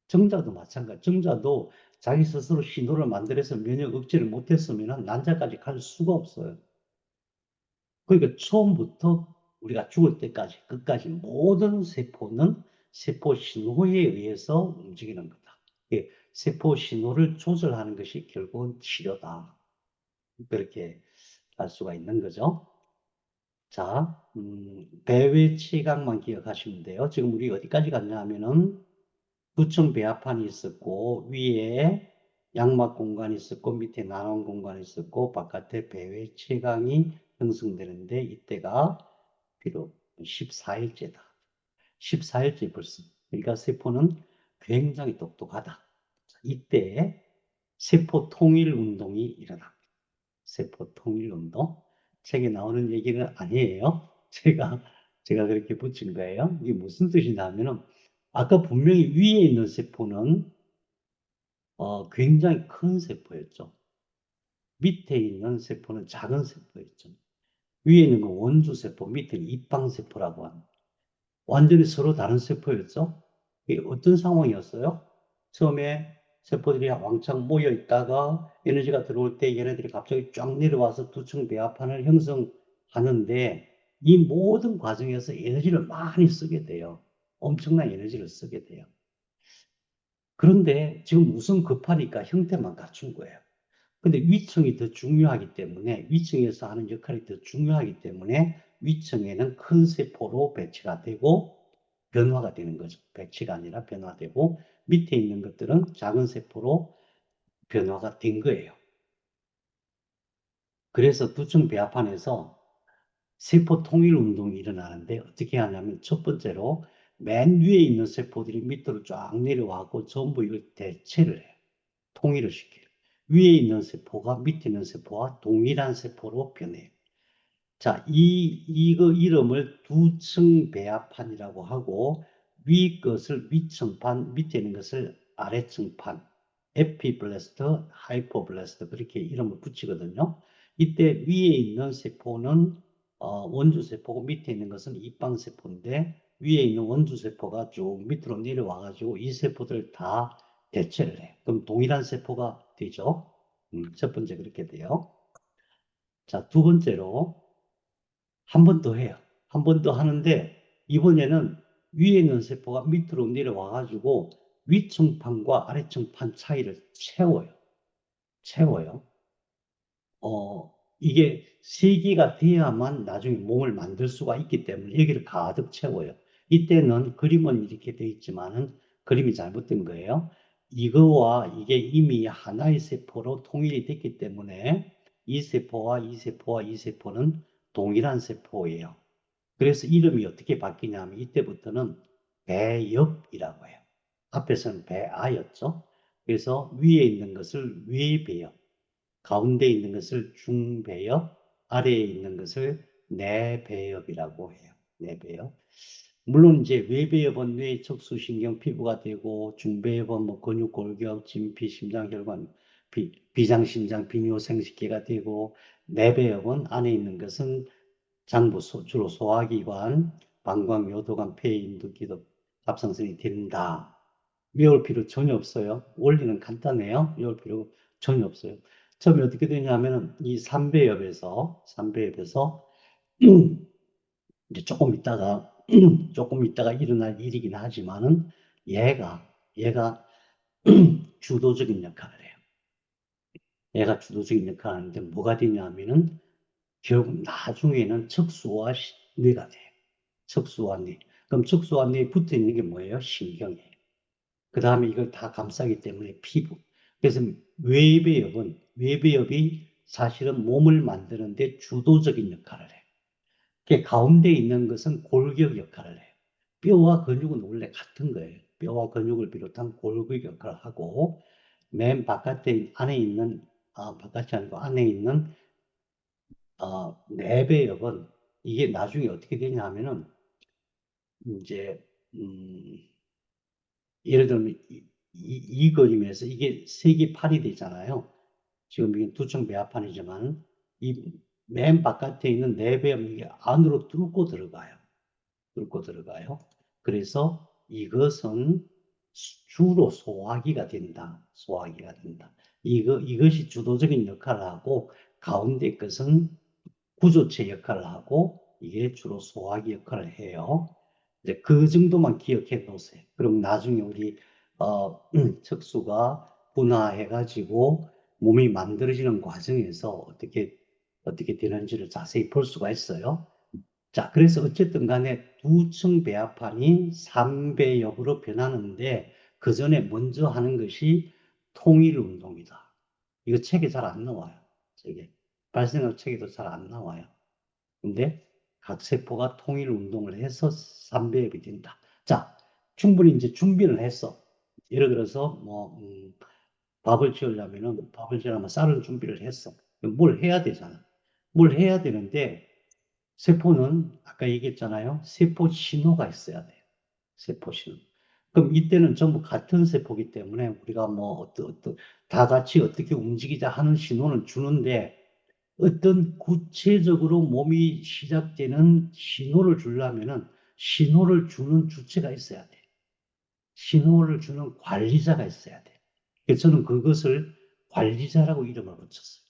정자도 마찬가지. 정자도 자기 스스로 신호를 만들어서 면역 억제를 못했으면 난자까지 갈 수가 없어요. 그러니까 처음부터 우리가 죽을 때까지, 끝까지 모든 세포는 세포 신호에 의해서 움직이는 거다. 예, 세포 신호를 조절하는 것이 결국은 치료다. 그렇게 알 수가 있는 거죠. 자, 배외 치각만 기억하시면 돼요. 지금 우리 어디까지 갔냐 하면은 부층 배합판이 있었고, 위에 양막 공간이 있었고, 밑에 나온 공간이 있었고, 바깥에 배외 치각이 형성되는데, 이때가 비록 14일째다. 14일째 벌써. 그러니까 세포는 굉장히 똑똑하다. 이때 세포 통일 운동이 일어납니다. 세포 통일 운동. 책에 나오는 얘기는 아니에요. 제가 그렇게 붙인 거예요. 이게 무슨 뜻이냐면은, 아까 분명히 위에 있는 세포는 굉장히 큰 세포였죠. 밑에 있는 세포는 작은 세포였죠. 위에 있는 건 원주세포, 밑에 입방세포라고 합니다. 완전히 서로 다른 세포였죠. 이게 어떤 상황이었어요? 처음에 세포들이 왕창 모여 있다가 에너지가 들어올 때 얘네들이 갑자기 쫙 내려와서 두층 배합판을 형성하는데 이 모든 과정에서 에너지를 많이 쓰게 돼요. 엄청난 에너지를 쓰게 돼요. 그런데 지금 우선 급하니까 형태만 갖춘 거예요. 근데 위층이 더 중요하기 때문에 위층에서 하는 역할이 더 중요하기 때문에 위층에는 큰 세포로 배치가 되고 변화가 되는 거죠. 배치가 아니라 변화되고 밑에 있는 것들은 작은 세포로 변화가 된 거예요. 그래서 두층 배합판에서 세포 통일 운동이 일어나는데 어떻게 하냐면 첫 번째로 맨 위에 있는 세포들이 밑으로 쫙 내려와고 전부 이걸 대체를 해요. 통일을 시켜요. 위에 있는 세포가 밑에 있는 세포와 동일한 세포로 변해요. 자, 이거 이름을 두층 배합판이라고 하고, 위 것을 위층판, 밑에 있는 것을 아래층판, 에피블래스트, 하이퍼블래스트, 그렇게 이름을 붙이거든요. 이때 위에 있는 세포는 원주세포고, 밑에 있는 것은 입방세포인데, 위에 있는 원주세포가 쭉 밑으로 내려와가지고 이 세포들을 다 대체를 해. 그럼 동일한 세포가 되죠. 첫 번째 그렇게 돼요. 자, 두 번째로, 한 번 더 해요. 한 번 더 하는데 이번에는 위에 있는 세포가 밑으로 내려와가지고 위층판과 아래층판 차이를 채워요. 채워요. 이게 세기가 돼야만 나중에 몸을 만들 수가 있기 때문에 여기를 가득 채워요. 이때는 그림은 이렇게 돼 있지만은 그림이 잘못된 거예요. 이거와 이게 이미 하나의 세포로 통일이 됐기 때문에 이 세포와 이 세포와 이 세포는 동일한 세포예요. 그래서 이름이 어떻게 바뀌냐면 이때부터는 배엽이라고 해요. 앞에서는 배아였죠. 그래서 위에 있는 것을 외배엽, 가운데 있는 것을 중배엽, 아래에 있는 것을 내배엽이라고 해요. 내배엽. 물론 이제 외배엽은 뇌, 척수, 신경, 피부가 되고, 중배엽은 뭐 근육, 골격, 진피, 심장, 혈관, 비장심장, 비뇨, 생식기가 되고, 내배엽은 안에 있는 것은 장부, 주로 소화기관, 방광, 요도관, 폐, 인두, 기도, 갑상선이 된다. 외울 필요 전혀 없어요. 원리는 간단해요. 외울 필요 전혀 없어요. 처음에 어떻게 되냐면은 이 삼배엽에서 이제 조금 있다가 일어날 일이긴 하지만은 얘가 주도적인 역할을 해요. 얘가 주도적인 역할을 하는데 뭐가 되냐면은 결국 나중에는 척수와 뇌가 돼요. 척수와 뇌. 그럼 척수와 뇌에 붙어 있는 게 뭐예요? 신경이에요. 그 다음에 이걸 다 감싸기 때문에 피부. 그래서 외배엽이 사실은 몸을 만드는데 주도적인 역할을 해요. 그 가운데 있는 것은 골격 역할을 해요. 뼈와 근육은 원래 같은 거예요. 뼈와 근육을 비롯한 골격 역할을 하고, 맨 안에 있는, 바깥이 아니고 안에 있는, 내배엽은 이게 나중에 어떻게 되냐 하면은, 이제, 예를 들면 이 그림에서 이게 색이 판이 되잖아요. 지금 이게 두층 배합판이지만 이 맨 바깥에 있는 내배엽 이게 안으로 뚫고 들어가요. 뚫고 들어가요. 그래서 이것은 주로 소화기가 된다. 소화기가 된다. 이것이 주도적인 역할을 하고 가운데 것은 구조체 역할을 하고 이게 주로 소화기 역할을 해요. 이제 그 정도만 기억해 놓으세요. 그럼 나중에 우리 척수가 분화해가지고 몸이 만들어지는 과정에서 어떻게 되는지를 자세히 볼 수가 있어요. 자, 그래서 어쨌든 간에 두층 배합판이 3배엽으로 변하는데 그 전에 먼저 하는 것이 통일 운동이다. 이거 책에 잘 안 나와요. 책에. 발생학 책에도 잘 안 나와요. 근데 각 세포가 통일 운동을 해서 3배엽이 된다. 자, 충분히 이제 준비를 했어. 예를 들어서 밥을 지으려면은 밥을 지으려면 쌀을 준비를 했어. 뭘 해야 되잖아. 뭘 해야 되는데 세포는 아까 얘기했잖아요. 세포 신호가 있어야 돼요. 세포 신호. 그럼 이때는 전부 같은 세포이기 때문에 우리가 뭐 다 같이 어떻게 움직이자 하는 신호는 주는데 어떤 구체적으로 몸이 시작되는 신호를 주려면은 신호를 주는 주체가 있어야 돼. 신호를 주는 관리자가 있어야 돼. 그래서 저는 그것을 관리자라고 이름을 붙였어요.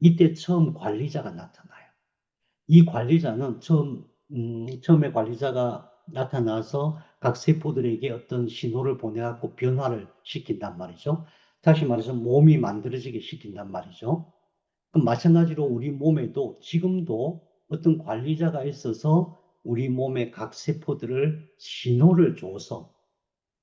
이때 처음 관리자가 나타나요. 이 관리자는 처음에 관리자가 나타나서 각 세포들에게 어떤 신호를 보내갖고 변화를 시킨단 말이죠. 다시 말해서 몸이 만들어지게 시킨단 말이죠. 그럼 마찬가지로 우리 몸에도 지금도 어떤 관리자가 있어서 우리 몸의 각 세포들을 신호를 줘서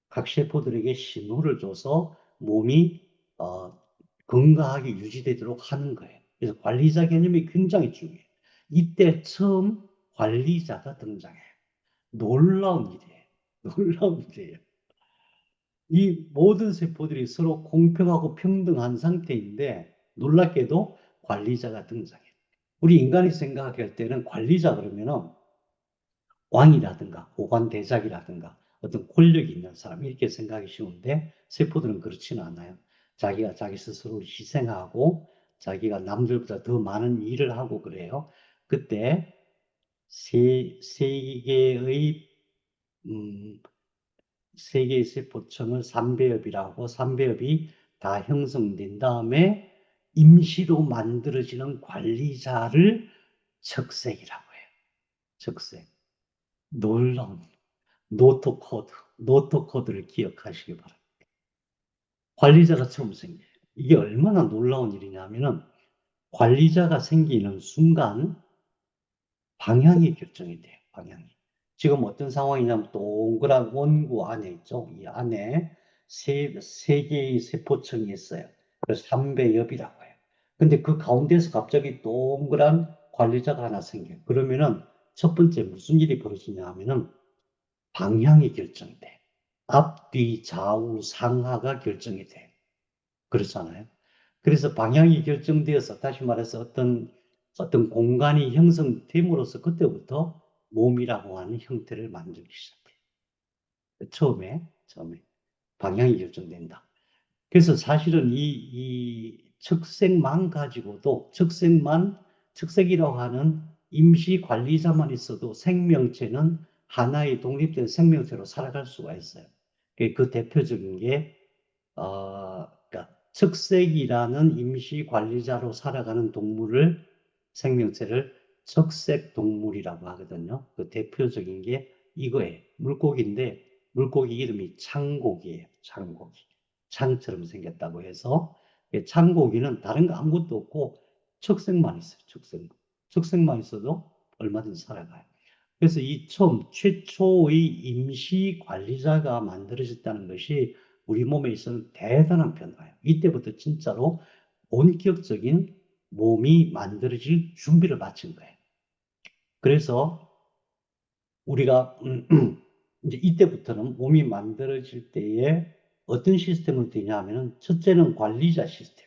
각 세포들에게 신호를 줘서 몸이 어, 건강하게 유지되도록 하는 거예요. 그래서 관리자 개념이 굉장히 중요해요. 이때 처음 관리자가 등장해요. 놀라운 일이에요. 놀라운 일이에요. 이 모든 세포들이 서로 공평하고 평등한 상태인데 놀랍게도 관리자가 등장해요. 우리 인간이 생각할 때는 관리자 그러면은 왕이라든가 고관대작이라든가 어떤 권력이 있는 사람 이렇게 생각이 쉬운데 세포들은 그렇지는 않아요. 자기가 자기 스스로를 희생하고 자기가 남들보다 더 많은 일을 하고 그래요. 그때 세 개의 음, 세 개의 세포층을 삼배엽이라고 삼배엽이 다 형성된 다음에 임시로 만들어지는 관리자를 척색이라고 해요. 척색. 놀라운 노트 코드를 기억하시기 바랍니다. 관리자가 처음 생겨요. 이게 얼마나 놀라운 일이냐면은 관리자가 생기는 순간 방향이 결정이 돼요. 방향이. 지금 어떤 상황이냐면 동그란 원구 안에 있죠. 이 안에 세 개의 세포층이 있어요. 그래서 삼배엽이라고 해요. 근데 그 가운데서 갑자기 동그란 관리자가 하나 생겨요. 그러면은 첫 번째 무슨 일이 벌어지냐 하면은 방향이 결정돼. 앞, 뒤, 좌우, 상하가 결정이 돼. 그렇잖아요. 그래서 방향이 결정되어서 다시 말해서 어떤 공간이 형성됨으로써 그때부터 몸이라고 하는 형태를 만들기 시작해요. 처음에 방향이 결정된다. 그래서 사실은 이 척색만 가지고도 척색이라고 하는 임시 관리자만 있어도 생명체는 하나의 독립된 생명체로 살아갈 수가 있어요. 그 대표적인 게 그러니까 척색이라는 임시 관리자로 살아가는 생명체를 척색동물이라고 하거든요. 그 대표적인 게 이거예요. 물고기인데 물고기 이름이 창고기예요. 창고기. 창처럼 생겼다고 해서 창고기는 다른 거 아무것도 없고 척색만 있어요. 척색만. 척색만 있어도 얼마든지 살아가요. 그래서 이 최초의 임시 관리자가 만들어졌다는 것이 우리 몸에 있어서는 대단한 변화예요. 이때부터 진짜로 본격적인 몸이 만들어질 준비를 마친 거예요. 그래서 우리가 이제 이때부터는 몸이 만들어질 때에 어떤 시스템으로 되냐 하면은 첫째는 관리자 시스템,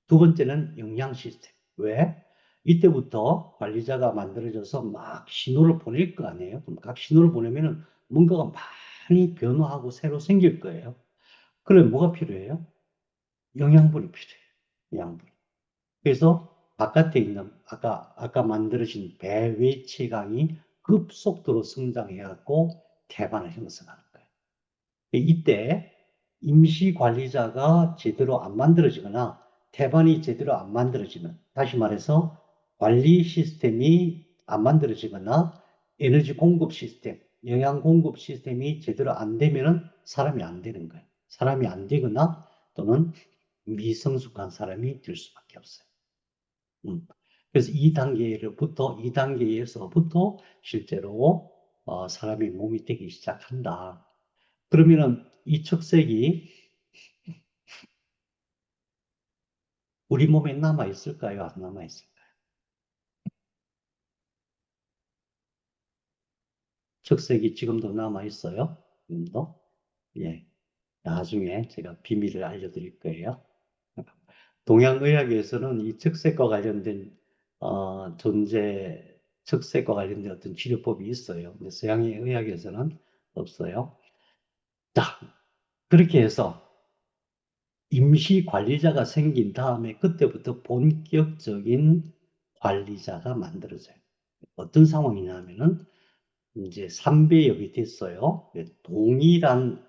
두 번째는 영양 시스템. 왜? 이때부터 관리자가 만들어져서 막 신호를 보낼 거 아니에요? 그럼 각 신호를 보내면은 뭔가가 많이 변화하고 새로 생길 거예요. 그럼 뭐가 필요해요? 영양분이 필요해요. 영양분. 그래서 바깥에 있는 아까 만들어진 배외체강이 급속도로 성장해갖고 태반을 형성하는 거예요. 이때 임시관리자가 제대로 안 만들어지거나 태반이 제대로 안 만들어지면, 다시 말해서 관리 시스템이 안 만들어지거나 에너지 공급 시스템, 영양 공급 시스템이 제대로 안 되면 사람이 안 되는 거예요. 사람이 안 되거나 또는 미성숙한 사람이 될 수밖에 없어요. 그래서 2단계에서부터 실제로 사람의 몸이 되기 시작한다. 그러면은 이 척색이 우리 몸에 남아 있을까요? 안 남아 있을까요? 척색이 지금도 남아 있어요. 지금도. 예. 나중에 제가 비밀을 알려드릴 거예요. 동양의학에서는 이 척색과 관련된 척색과 관련된 어떤 치료법이 있어요. 근데 서양의 의학에서는 없어요. 자, 그렇게 해서 임시 관리자가 생긴 다음에 그때부터 본격적인 관리자가 만들어져요. 어떤 상황이냐면은 이제 3배엽이 됐어요. 동일한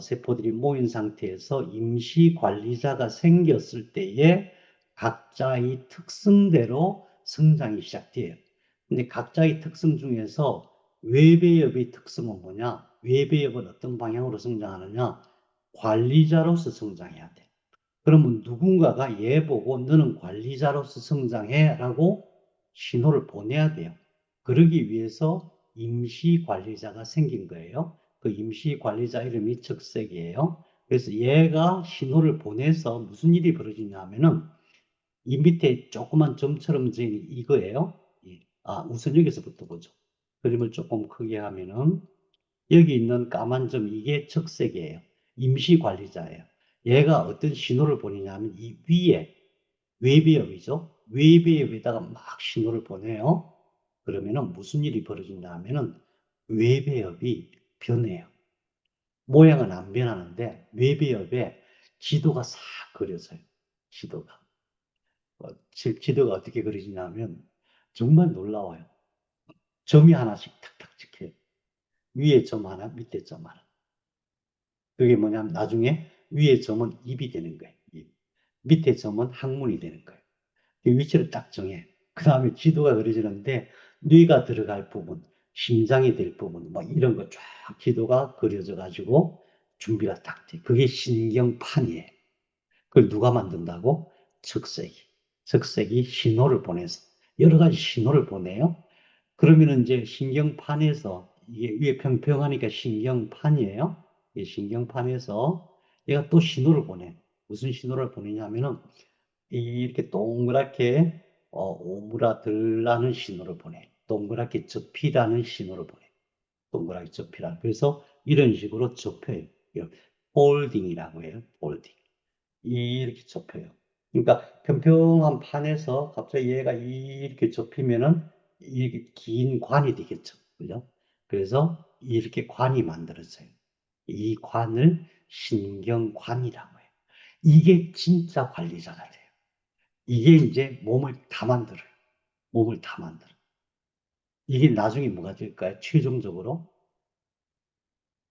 세포들이 모인 상태에서 임시 관리자가 생겼을 때에 각자의 특성대로 성장이 시작돼요. 근데 각자의 특성 중에서 외배엽의 특성은 뭐냐? 외배엽은 어떤 방향으로 성장하느냐? 관리자로서 성장해야 돼. 그러면 누군가가 얘 보고 너는 관리자로서 성장해 라고 신호를 보내야 돼요. 그러기 위해서 임시 관리자가 생긴 거예요. 그 임시 관리자 이름이 척색이에요. 그래서 얘가 신호를 보내서 무슨 일이 벌어지냐면은 이 밑에 조그만 점처럼 지은 이거예요. 우선 여기서부터 보죠. 그림을 조금 크게 하면은 여기 있는 까만 점 이게 척색이에요. 임시 관리자예요. 얘가 어떤 신호를 보내냐면 이 위에 외비엽이죠. 외배엽에다가 막 신호를 보내요. 그러면은 무슨 일이 벌어진다 하면은 외배엽이 변해요. 모양은 안 변하는데 외배엽에 지도가 싹 그려져요. 지도가. 지도가 어떻게 그려지냐면 정말 놀라워요. 점이 하나씩 탁탁 찍혀요. 위에 점 하나, 밑에 점 하나. 그게 뭐냐면 나중에 위에 점은 입이 되는 거예요. 입. 밑에 점은 항문이 되는 거예요. 그 위치를 딱 정해. 그 다음에 지도가 그려지는데 뇌가 들어갈 부분, 심장이 될 부분, 뭐 이런 거 쫙 지도가 그려져 가지고 준비가 딱 돼. 그게 신경판이에요. 그걸 누가 만든다고? 적색이. 적색이 신호를 보내서 여러 가지 신호를 보내요. 그러면은 이제 신경판에서 이게 위에 평평하니까 신경판이에요. 이 신경판에서 얘가 또 신호를 보내. 무슨 신호를 보내냐면은 이렇게 동그랗게 오므라들라는 신호를 보내. 동그랗게 접히라는 신호를 보내. 동그랗게 접히라. 그래서 이런 식으로 접혀요. 폴딩이라고 해요. 폴딩. 이렇게 접혀요. 그러니까 평평한 판에서 갑자기 얘가 이렇게 접히면은 이게 긴 관이 되겠죠. 그죠? 그래서 이렇게 관이 만들어져요. 이 관을 신경관이라고 해요. 이게 진짜 관리자가 돼요. 이게 이제 몸을 다 만들어요. 몸을 다 만들어. 이게 나중에 뭐가 될까요? 최종적으로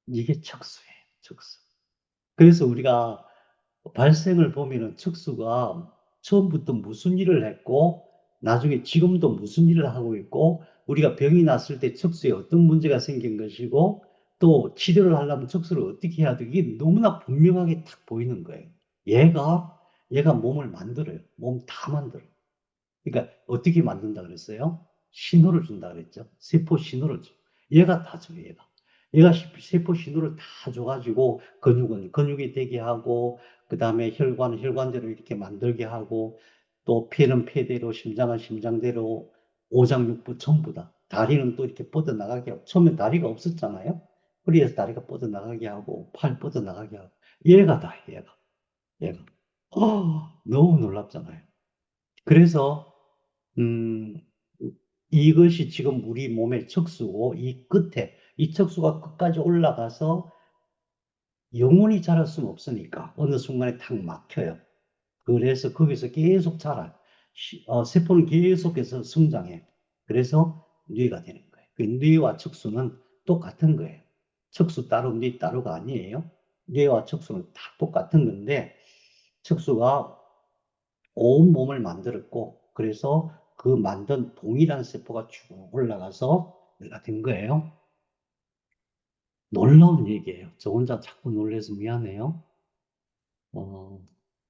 이게 척수예요. 척수. 그래서 우리가 발생을 보면은 척수가 처음부터 무슨 일을 했고 나중에 지금도 무슨 일을 하고 있고 우리가 병이 났을 때 척수에 어떤 문제가 생긴 것이고 또 치료를 하려면 척수를 어떻게 해야 되게 이게 너무나 분명하게 딱 보이는 거예요. 얘가 몸을 만들어요. 몸 다 만들어요. 그러니까 어떻게 만든다 그랬어요? 신호를 준다 그랬죠. 세포 신호를 줘. 얘가 다 줘요, 얘가. 얘가 세포 신호를 다 줘가지고 근육은 근육이 되게 하고 그 다음에 혈관은 혈관대로 이렇게 만들게 하고 또 폐는 폐대로 심장은 심장대로 오장육부 전부 다. 다리는 또 이렇게 뻗어나가게 하고 처음에 다리가 없었잖아요. 그래서 다리가 뻗어나가게 하고 팔 뻗어나가게 하고 얘가 다 얘가. 너무 놀랍잖아요. 그래서 음, 이것이 지금 우리 몸의 척수고, 이 척수가 끝까지 올라가서 영원히 자랄 수는 없으니까, 어느 순간에 탁 막혀요. 그래서 거기서 계속 자라요. 세포는 계속해서 성장해. 그래서 뇌가 되는 거예요. 그 뇌와 척수는 똑같은 거예요. 척수 따로, 뇌 따로가 아니에요. 뇌와 척수는 다 똑같은 건데, 척수가 온 몸을 만들었고, 그래서 그 만든 동일한 세포가 쭉 올라가서 내가 된 거예요. 놀라운 얘기예요. 저 혼자 자꾸 놀래서 미안해요. 어,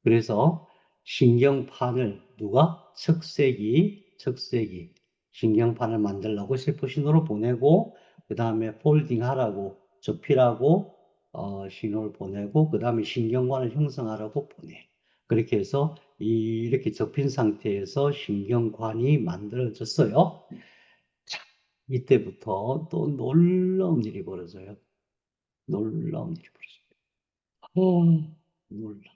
그래서 신경판을 누가? 척색이 신경판을 만들라고 세포 신호를 보내고, 그 다음에 폴딩 하라고, 접히라고, 신호를 보내고, 그 다음에 신경관을 형성하라고 보내. 그렇게 해서 이렇게 접힌 상태에서 신경관이 만들어졌어요. 자, 이때부터 또 놀라운 일이 벌어져요. 놀라운 일이 벌어져요. 몰라.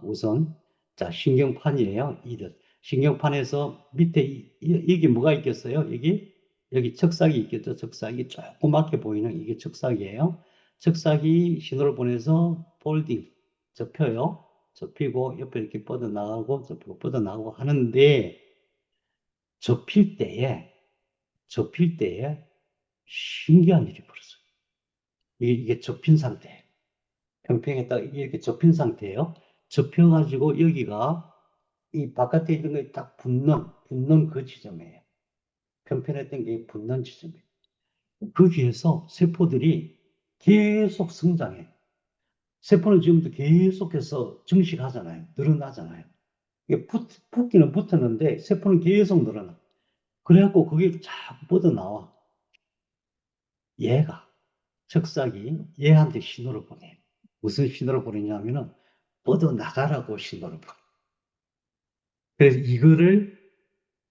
우선, 자, 신경판이에요. 이듯. 신경판에서 밑에, 여기 뭐가 있겠어요? 여기 척삭이 있겠죠? 척삭이 조그맣게 보이는 이게 척삭이에요. 척삭이 신호를 보내서 폴딩, 접혀요. 접히고, 옆에 이렇게 뻗어나가고, 접히고, 뻗어나가고 하는데, 접힐 때에, 접힐 때에 신기한 일이 벌어져요. 이게 접힌 상태예요. 평평에다가 이렇게 접힌 상태예요. 접혀가지고 여기가 이 바깥에 있는 게 딱 붙는 그 지점이에요. 편편했던 게 붙는 지점이에요. 거기에서 세포들이 계속 성장해. 세포는 지금도 계속해서 증식하잖아요. 늘어나잖아요. 이게 붙기는 붙었는데 세포는 계속 늘어나. 그래갖고 그게 자꾸 뻗어나와. 얘가, 척삭이 얘한테 신호를 보내. 무슨 신호를 보내냐면은 뻗어나가라고 신호를 보내. 그래서 이거를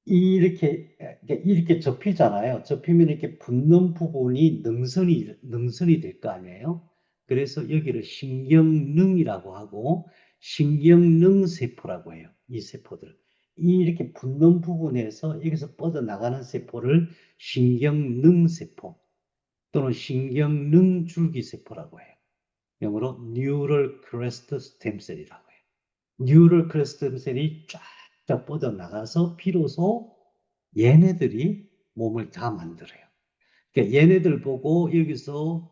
이렇게 접히잖아요. 접히면 이렇게 붙는 부분이 능선이 될 거 아니에요. 그래서 여기를 신경능이라고 하고 신경능 세포라고 해요. 이 세포들. 이렇게 붙는 부분에서 여기서 뻗어나가는 세포를 신경능세포 또는 신경능줄기세포라고 해요. 영어로 Neural Crest Stem Cell이라고 해요. Neural Crest Stem Cell이 쫙쫙 뻗어나가서 비로소 얘네들이 몸을 다 만들어요. 그러니까 얘네들 보고 여기서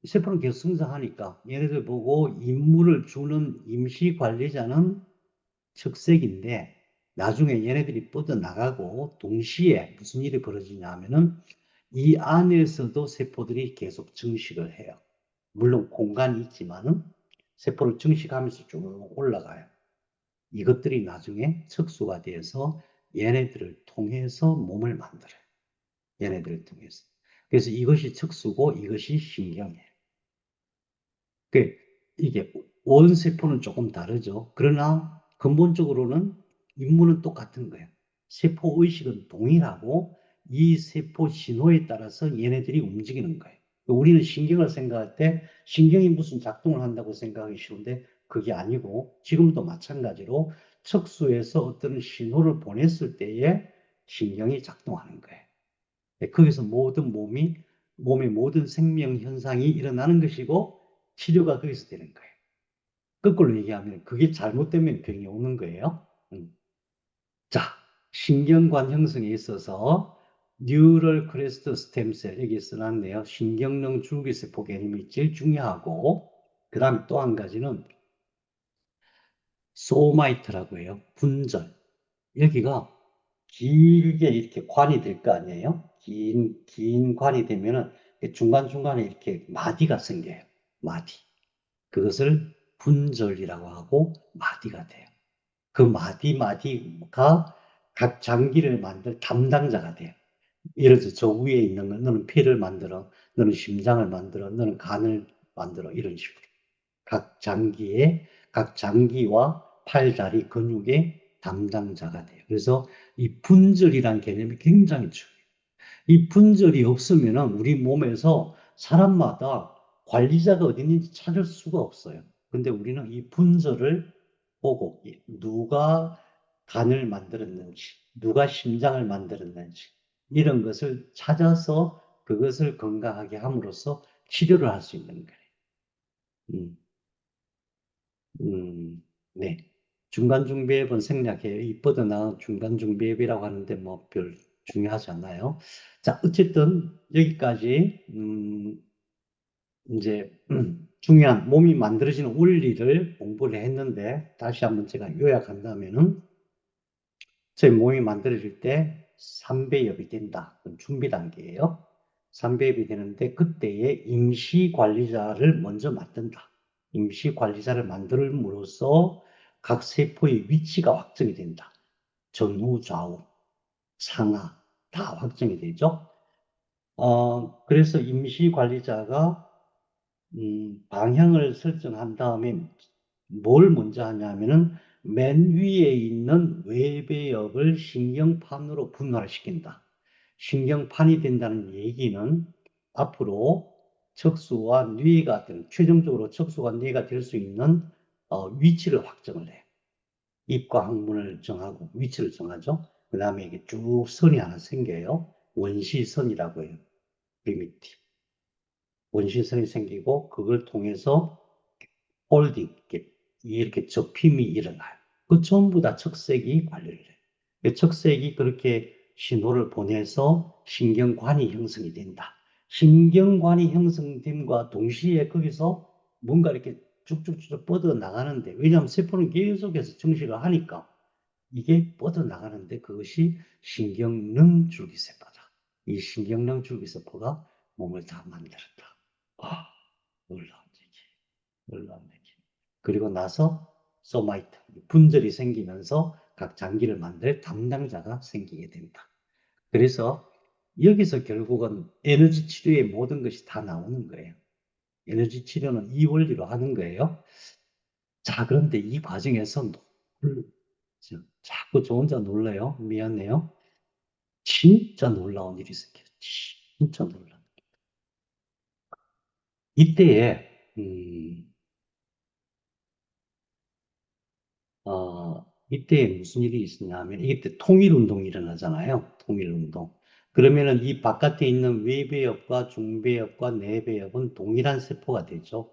세포는 계속 성장하니까 얘네들 보고 임무를 주는 임시관리자는 척색인데 나중에 얘네들이 뻗어나가고 동시에 무슨 일이 벌어지냐 하면은 이 안에서도 세포들이 계속 증식을 해요. 물론 공간이 있지만은 세포를 증식하면서 쭉 올라가요. 이것들이 나중에 척수가 되어서 얘네들을 통해서 몸을 만들어요. 얘네들을 통해서. 그래서 이것이 척수고 이것이 신경이에요. 그 이게 원세포는 조금 다르죠. 그러나 근본적으로는 임무는 똑같은 거예요. 세포 의식은 동일하고 이 세포 신호에 따라서 얘네들이 움직이는 거예요. 우리는 신경을 생각할 때 신경이 무슨 작동을 한다고 생각하기 쉬운데 그게 아니고 지금도 마찬가지로 척수에서 어떤 신호를 보냈을 때에 신경이 작동하는 거예요. 거기서 모든 몸의 모든 생명 현상이 일어나는 것이고 치료가 거기서 되는 거예요. 거꾸로 얘기하면 그게 잘못되면 병이 오는 거예요. 자, 신경관 형성에 있어서 뉴럴 크레스트 스템셀 여기 써놨네요. 신경능 줄기세포 개념이 제일 중요하고 그 다음에 또 한 가지는 소마이트라고 해요. 분절. 여기가 길게 이렇게 관이 될 거 아니에요? 긴 관이 되면은 중간중간에 이렇게 마디가 생겨요. 마디. 그것을 분절이라고 하고 마디가 돼요. 그 마디가 각 장기를 만들 담당자가 돼요. 예를 들어서 저 위에 있는 건 너는 폐를 만들어, 너는 심장을 만들어, 너는 간을 만들어 이런 식으로. 각 장기와 팔다리 근육의 담당자가 돼요. 그래서 이 분절이란 개념이 굉장히 중요해요. 이 분절이 없으면 우리 몸에서 사람마다 관리자가 어디 있는지 찾을 수가 없어요. 근데 우리는 이 분절을 보고 누가 간을 만들었는지, 누가 심장을 만들었는지 이런 것을 찾아서 그것을 건강하게 함으로써 치료를 할 수 있는 거예요. 음. 네. 중간중비앱은 생략해요. 이 뻗어나온 중간중비앱이라고 하는데 뭐 별 중요하지 않아요. 자, 어쨌든 여기까지 이제 중요한 몸이 만들어지는 원리를 공부를 했는데 다시 한번 제가 요약한다면은 저희 몸이 만들어질 때 3배엽이 된다. 그건 준비 단계예요. 3배엽이 되는데 그때에 임시관리자를 먼저 만든다. 임시관리자를 만들므로써 각 세포의 위치가 확정이 된다. 전후, 좌우, 상하 다 확정이 되죠. 그래서 임시관리자가 방향을 설정한 다음에 뭘 먼저 하냐면은 맨 위에 있는 외배엽을 신경판으로 분할시킨다. 신경판이 된다는 얘기는 앞으로 척수와 뇌가 최종적으로 척수가 뇌가 될 수 있는 위치를 확정을 해. 입과 항문을 정하고 위치를 정하죠. 그 다음에 이게 쭉 선이 하나 생겨요. 원시선이라고 해요. 프리미티브. 원시선이 생기고 그걸 통해서 홀딩, 이렇게 접힘이 일어나요. 그 전부 다 척색이 관리를 해요. 그 척색이 그렇게 신호를 보내서 신경관이 형성이 된다. 신경관이 형성됨과 동시에 거기서 뭔가 이렇게 쭉쭉쭉 뻗어나가는데, 왜냐하면 세포는 계속해서 증식을 하니까 이게 뻗어나가는데 그것이 신경능 줄기세포다. 이 신경능 줄기세포가 몸을 다 만들었다. 아, 놀라운 얘기. 놀라운 얘기. 그리고 나서 소마이트, 분절이 생기면서 각 장기를 만들 담당자가 생기게 된다. 그래서 여기서 결국은 에너지 치료의 모든 것이 다 나오는 거예요. 에너지 치료는 이 원리로 하는 거예요. 자, 그런데 이 과정에서 자꾸 저 혼자 놀라요. 미안해요. 진짜 놀라운 일이 생겨요. 진짜 놀라운. 이때에 어, 이때 무슨 일이 있었냐면, 이때 통일운동이 일어나잖아요. 통일운동. 그러면은 이 바깥에 있는 외배엽과 중배엽과 내배엽은 동일한 세포가 되죠.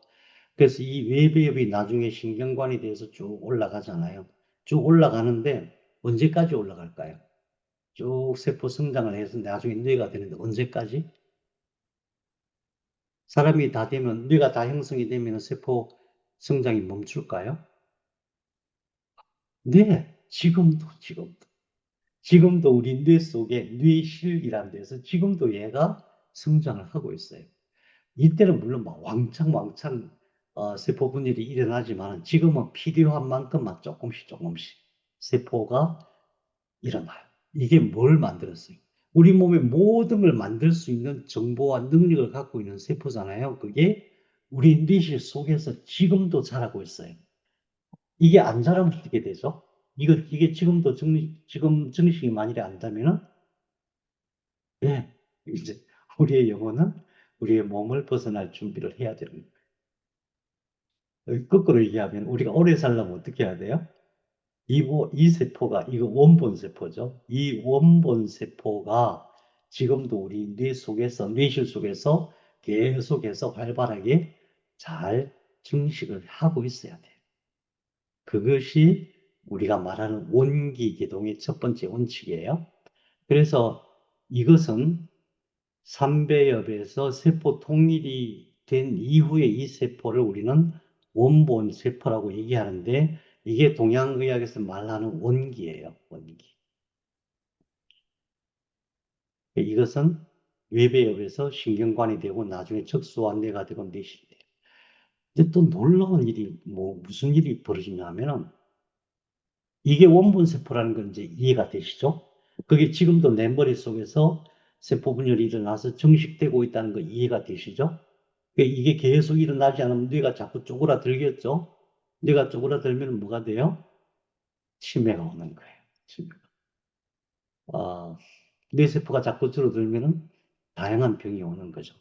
그래서 이 외배엽이 나중에 신경관이 돼서 쭉 올라가잖아요. 쭉 올라가는데 언제까지 올라갈까요? 쭉 세포 성장을 해서 나중에 뇌가 되는데 언제까지? 사람이 다 되면, 뇌가 다 형성이 되면 세포 성장이 멈출까요? 네, 지금도 우리 뇌 속에 뇌실이라는 데서 지금도 얘가 성장을 하고 있어요. 이때는 물론 막 왕창 세포 분열이 일어나지만 지금은 필요한 만큼만 조금씩 세포가 일어나요. 이게 뭘 만들었어요? 우리 몸의 모든 걸 만들 수 있는 정보와 능력을 갖고 있는 세포잖아요. 그게 우리 뇌실 속에서 지금도 자라고 있어요. 이게 안 자라면 어떻게 되죠? 이게 지금 증식이 만일에 안다면은, 예, 이제 우리의 영혼은 우리의 몸을 벗어날 준비를 해야 되는 거예요. 거꾸로 얘기하면 우리가 오래 살려면 어떻게 해야 돼요? 이 세포가, 이거 원본 세포죠. 이 원본 세포가 지금도 우리 뇌실 속에서 계속해서 활발하게 잘 증식을 하고 있어야 돼요. 그것이 우리가 말하는 원기 계동의 첫 번째 원칙이에요. 그래서 이것은 삼배엽에서 세포 통일이 된 이후에 이 세포를 우리는 원본 세포라고 얘기하는데, 이게 동양의학에서 말하는 원기예요. 원기. 이것은 외배엽에서 신경관이 되고 나중에 척수와 뇌가 되고 뇌실이 돼요. 근데 또 놀라운 일이 무슨 일이 벌어지냐면은, 이게 원본 세포라는 건 이제 이해가 되시죠? 그게 지금도 내 머릿속에서 세포 분열이 일어나서 정식되고 있다는 거 이해가 되시죠? 이게 계속 일어나지 않으면 뇌가 자꾸 쪼그라들겠죠? 뇌가 쪼그라들면 뭐가 돼요? 치매가 오는 거예요. 치매가. 아, 뇌세포가 자꾸 줄어들면 다양한 병이 오는 거죠.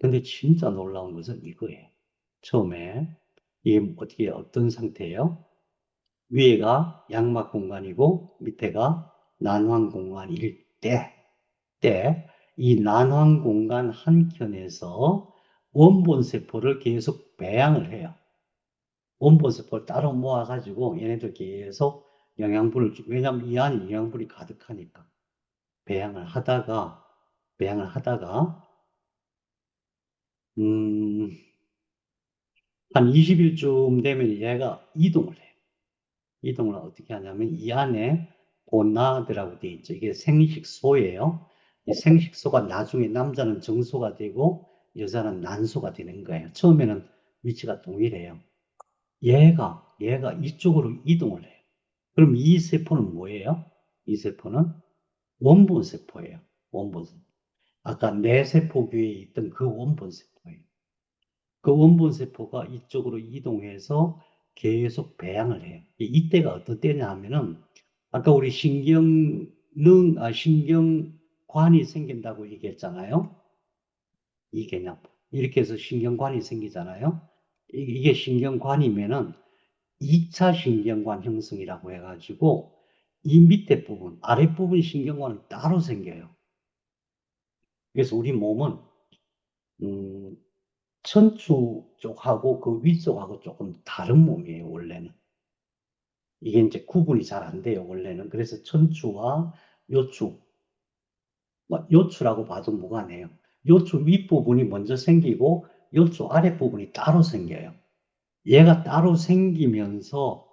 근데 진짜 놀라운 것은 이거예요. 처음에 이게 어떤 상태예요? 위에가 양막 공간이고 밑에가 난황 공간일 이 난황 공간 한켠에서 원본 세포를 계속 배양을 해요. 원본 세포를 따로 모아가지고 얘네들 계속 영양분을 주고, 왜냐하면 이 안에 영양분이 가득하니까. 배양을 하다가, 배양을 하다가, 음, 한 20일쯤 되면 얘가 이동을 해요. 이동을 어떻게 하냐면 이 안에 고나드라고 되어 있죠. 이게 생식소예요. 이 생식소가 나중에 남자는 정소가 되고 여자는 난소가 되는 거예요. 처음에는 위치가 동일해요. 얘가 이쪽으로 이동을 해요. 그럼 이 세포는 뭐예요? 이 세포는 원본 세포예요. 원본 세포. 아까 뇌세포 위에 있던 그 원본 세포예요. 그 원본 세포가 이쪽으로 이동해서 계속 배양을 해요. 이때가 어떤 때냐 하면은, 아까 우리 신경관이 생긴다고 얘기했잖아요. 이 개념. 이렇게 해서 신경관이 생기잖아요. 이게 신경관이면은 2차 신경관 형성이라고 해가지고, 이 밑에 부분, 아랫부분 신경관은 따로 생겨요. 그래서 우리 몸은, 음, 천추 쪽하고 그 위쪽하고 조금 다른 몸이에요, 원래는. 이게 이제 구분이 잘 안 돼요, 원래는. 그래서 천추와 요추, 요추라고 봐도 무관해요. 요추 윗부분이 먼저 생기고 요추 아랫부분이 따로 생겨요. 얘가 따로 생기면서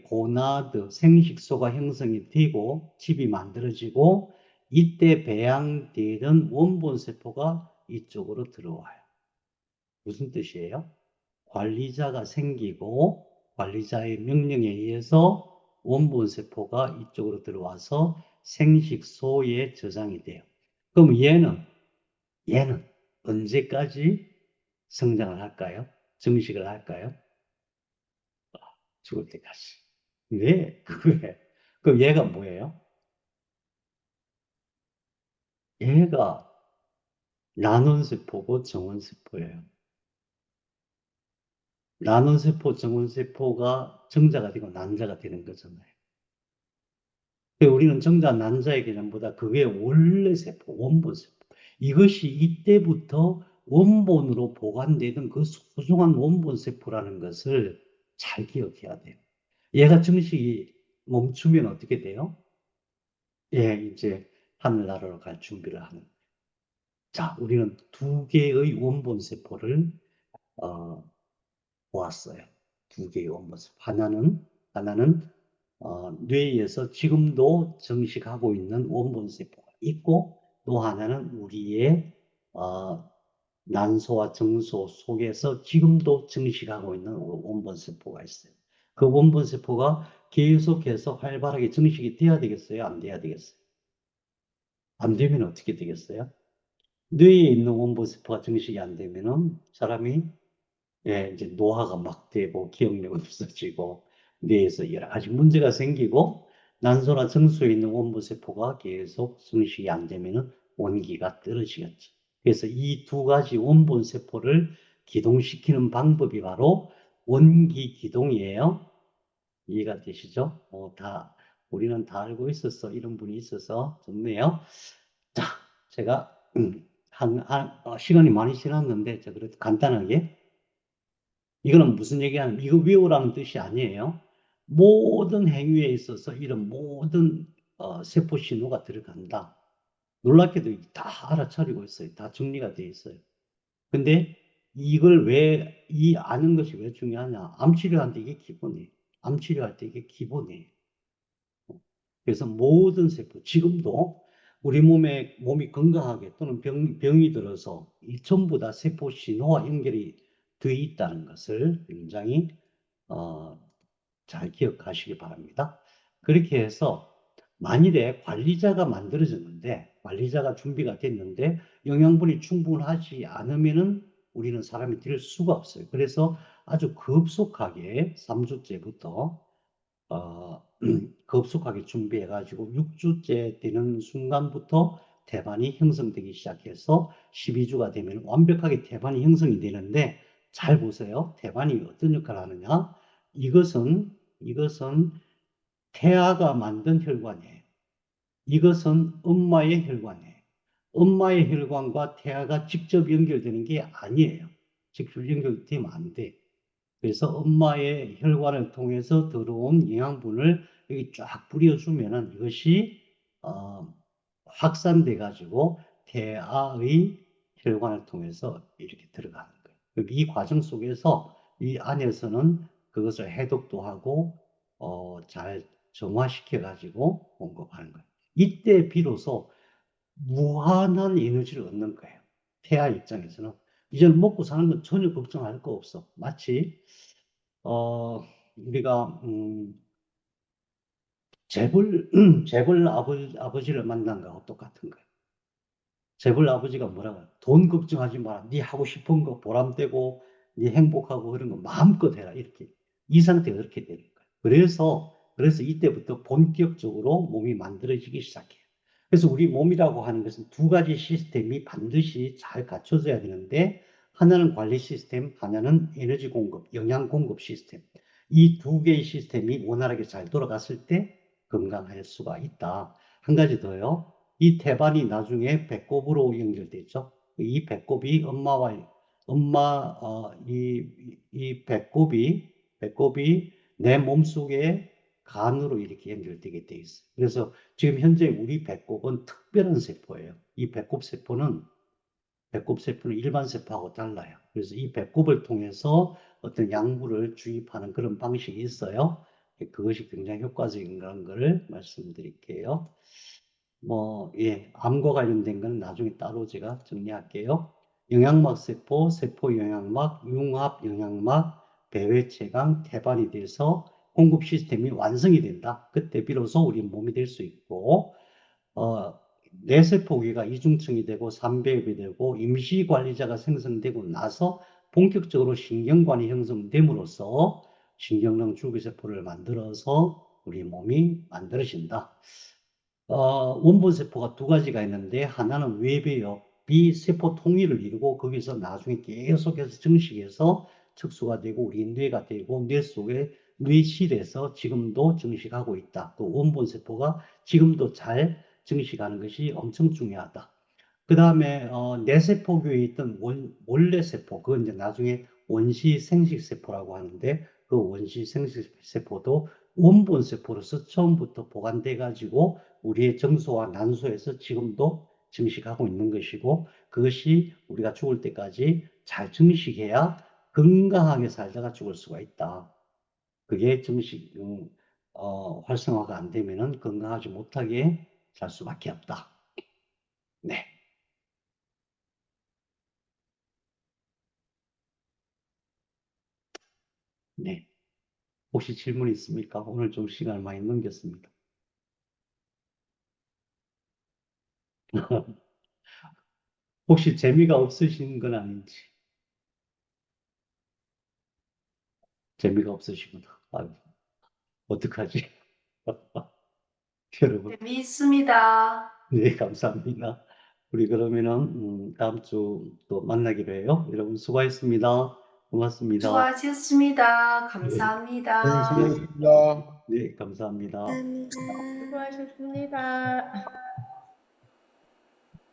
고나드, 생식소가 형성이 되고 칩이 만들어지고, 이때 배양되는 원본 세포가 이쪽으로 들어와요. 무슨 뜻이에요? 관리자가 생기고 관리자의 명령에 의해서 원본 세포가 이쪽으로 들어와서 생식소에 저장이 돼요. 그럼 얘는 언제까지 성장을 할까요? 증식을 할까요? 죽을 때까지. 왜? 그게. 그럼 얘가 뭐예요? 얘가 난원세포고 정원세포예요. 나눈세포, 정원세포가 정자가 되고 난자가 되는 거잖아요. 우리는 정자, 난자의 개념보다 그게 원래 세포, 원본 세포. 이것이 이때부터 원본으로 보관되던 그 소중한 원본 세포라는 것을 잘 기억해야 돼요. 얘가 정식이 멈추면 어떻게 돼요? 예, 이제 하늘나라로 갈 준비를 하는. 자, 우리는 두 개의 원본 세포를 어, 보았어요. 두 개의 원본 세포. 하나는 뇌에서 지금도 정식하고 있는 원본 세포가 있고, 또 하나는 우리의 어, 난소와 정소 속에서 지금도 정식하고 있는 원본 세포가 있어요. 그 원본 세포가 계속해서 활발하게 정식이 돼야 되겠어요? 안 돼야 되겠어요? 안 되면 어떻게 되겠어요? 뇌에 있는 원본세포가 증식이 안 되면은 사람이 예, 이제 노화가 막 되고 기억력은 없어지고 뇌에서 여러 가지 문제가 생기고 난소나 정수에 있는 원본세포가 계속 증식이 안 되면은 원기가 떨어지겠죠. 그래서 이 두 가지 원본세포를 기동시키는 방법이 바로 원기 기동이에요. 이해가 되시죠? 우리는 다 알고 있었어. 이런 분이 있어서 좋네요. 자, 제가, 시간이 많이 지났는데, 저 그래도 간단하게. 이거는 무슨 얘기하냐면, 이거 외우라는 뜻이 아니에요. 모든 행위에 있어서 이런 모든, 세포 신호가 들어간다. 놀랍게도 다 알아차리고 있어요. 다 정리가 돼 있어요. 근데 이 아는 것이 왜 중요하냐? 암 치료할 때 이게 기본이에요. 암 치료할 때 이게 기본이에요. 그래서 모든 세포, 지금도 우리 몸이 건강하게 또는 병이 들어서 이 전부 다 세포 신호와 연결이 되어 있다는 것을 굉장히, 어, 잘 기억하시기 바랍니다. 그렇게 해서 만일에 관리자가 만들어졌는데, 관리자가 준비가 됐는데, 영양분이 충분하지 않으면은 우리는 사람이 될 수가 없어요. 그래서 아주 급속하게 3주째부터 급속하게 준비해가지고 6주째 되는 순간부터 태반이 형성되기 시작해서 12주가 되면 완벽하게 태반이 형성이 되는데 잘 보세요. 태반이 어떤 역할을 하느냐? 이것은 태아가 만든 혈관이에요. 이것은 엄마의 혈관이에요. 엄마의 혈관과 태아가 직접 연결되는 게 아니에요. 직접 연결되면 안 돼. 그래서 엄마의 혈관을 통해서 들어온 영양분을 여기 쫙 뿌려주면은 이것이 확산돼 가지고 태아의 혈관을 통해서 이렇게 들어가는 거예요. 이 과정 속에서 이 안에서는 그것을 해독도 하고 잘 정화시켜 가지고 공급하는 거예요. 이때 비로소 무한한 에너지를 얻는 거예요. 태아 입장에서는 이제는 먹고 사는 건 전혀 걱정할 거 없어. 마치 우리가, 재벌 아버지를 만난 거하고 똑같은 거예요. 재벌 아버지가 뭐라고 해요? 돈 걱정하지 마라. 네 하고 싶은 거 보람되고, 네 행복하고 그런 거 마음껏 해라. 이렇게. 이 상태가 그렇게 되는 거예요. 그래서 이때부터 본격적으로 몸이 만들어지기 시작해요. 그래서 우리 몸이라고 하는 것은 두 가지 시스템이 반드시 잘 갖춰져야 되는데, 하나는 관리 시스템, 하나는 에너지 공급, 영양 공급 시스템. 이 두 개의 시스템이 원활하게 잘 돌아갔을 때 건강할 수가 있다. 한 가지 더요. 이 태반이 나중에 배꼽으로 연결되죠. 이 배꼽이 이 배꼽이 내 몸속에 간으로 이렇게 연결되게 돼 있어요. 그래서 지금 현재 우리 배꼽은 특별한 세포예요. 이 배꼽세포는 일반 세포하고 달라요. 그래서 이 배꼽을 통해서 어떤 약물을 주입하는 그런 방식이 있어요. 그것이 굉장히 효과적인 그런 거를 말씀드릴게요. 예, 암과 관련된 거는 나중에 따로 제가 정리할게요. 영양막 세포, 세포 영양막, 융합 영양막, 배회체강, 태반이 돼서 공급 시스템이 완성이 된다. 그때 비로소 우리 몸이 될 수 있고, 어, 뇌세포계가 이중층이 되고 삼배엽이 되고 임시관리자가 생성되고 나서 본격적으로 신경관이 형성됨으로써 신경능 줄기세포를 만들어서 우리 몸이 만들어진다. 원본세포가 두 가지가 있는데 하나는 외배엽이 세포 통일을 이루고 거기서 나중에 계속해서 증식해서 척수가 되고 우리 뇌가 되고 뇌 속에 뇌실에서 지금도 증식하고 있다. 또 원본세포가 지금도 잘 증식하는 것이 엄청 중요하다. 그 다음에 뇌세포교에 있던 원래세포, 그건 이제 나중에 원시생식세포라고 하는데 그 원시생식세포도 원본세포로서 처음부터 보관돼 가지고 우리의 정소와 난소에서 지금도 증식하고 있는 것이고, 그것이 우리가 죽을 때까지 잘 증식해야 건강하게 살다가 죽을 수가 있다. 그게 증식 활성화가 안 되면은 건강하지 못하게 살 수밖에 없다. 네. 네. 혹시 질문 있습니까? 오늘 좀 시간을 많이 넘겼습니다. 혹시 재미가 없으신 건 아닌지. 재미가 없으시구나. 아유, 어떡하지? 여러분. 재미있습니다. 네, 감사합니다. 우리 그러면은 다음 주 또 만나기로 해요. 여러분 수고하셨습니다. 고맙습니다. 수고하셨습니다. 네, 네, 감사합니다. 수고하셨습니다. 네, 감사합니다. 감사합니다. 수고하셨습니다.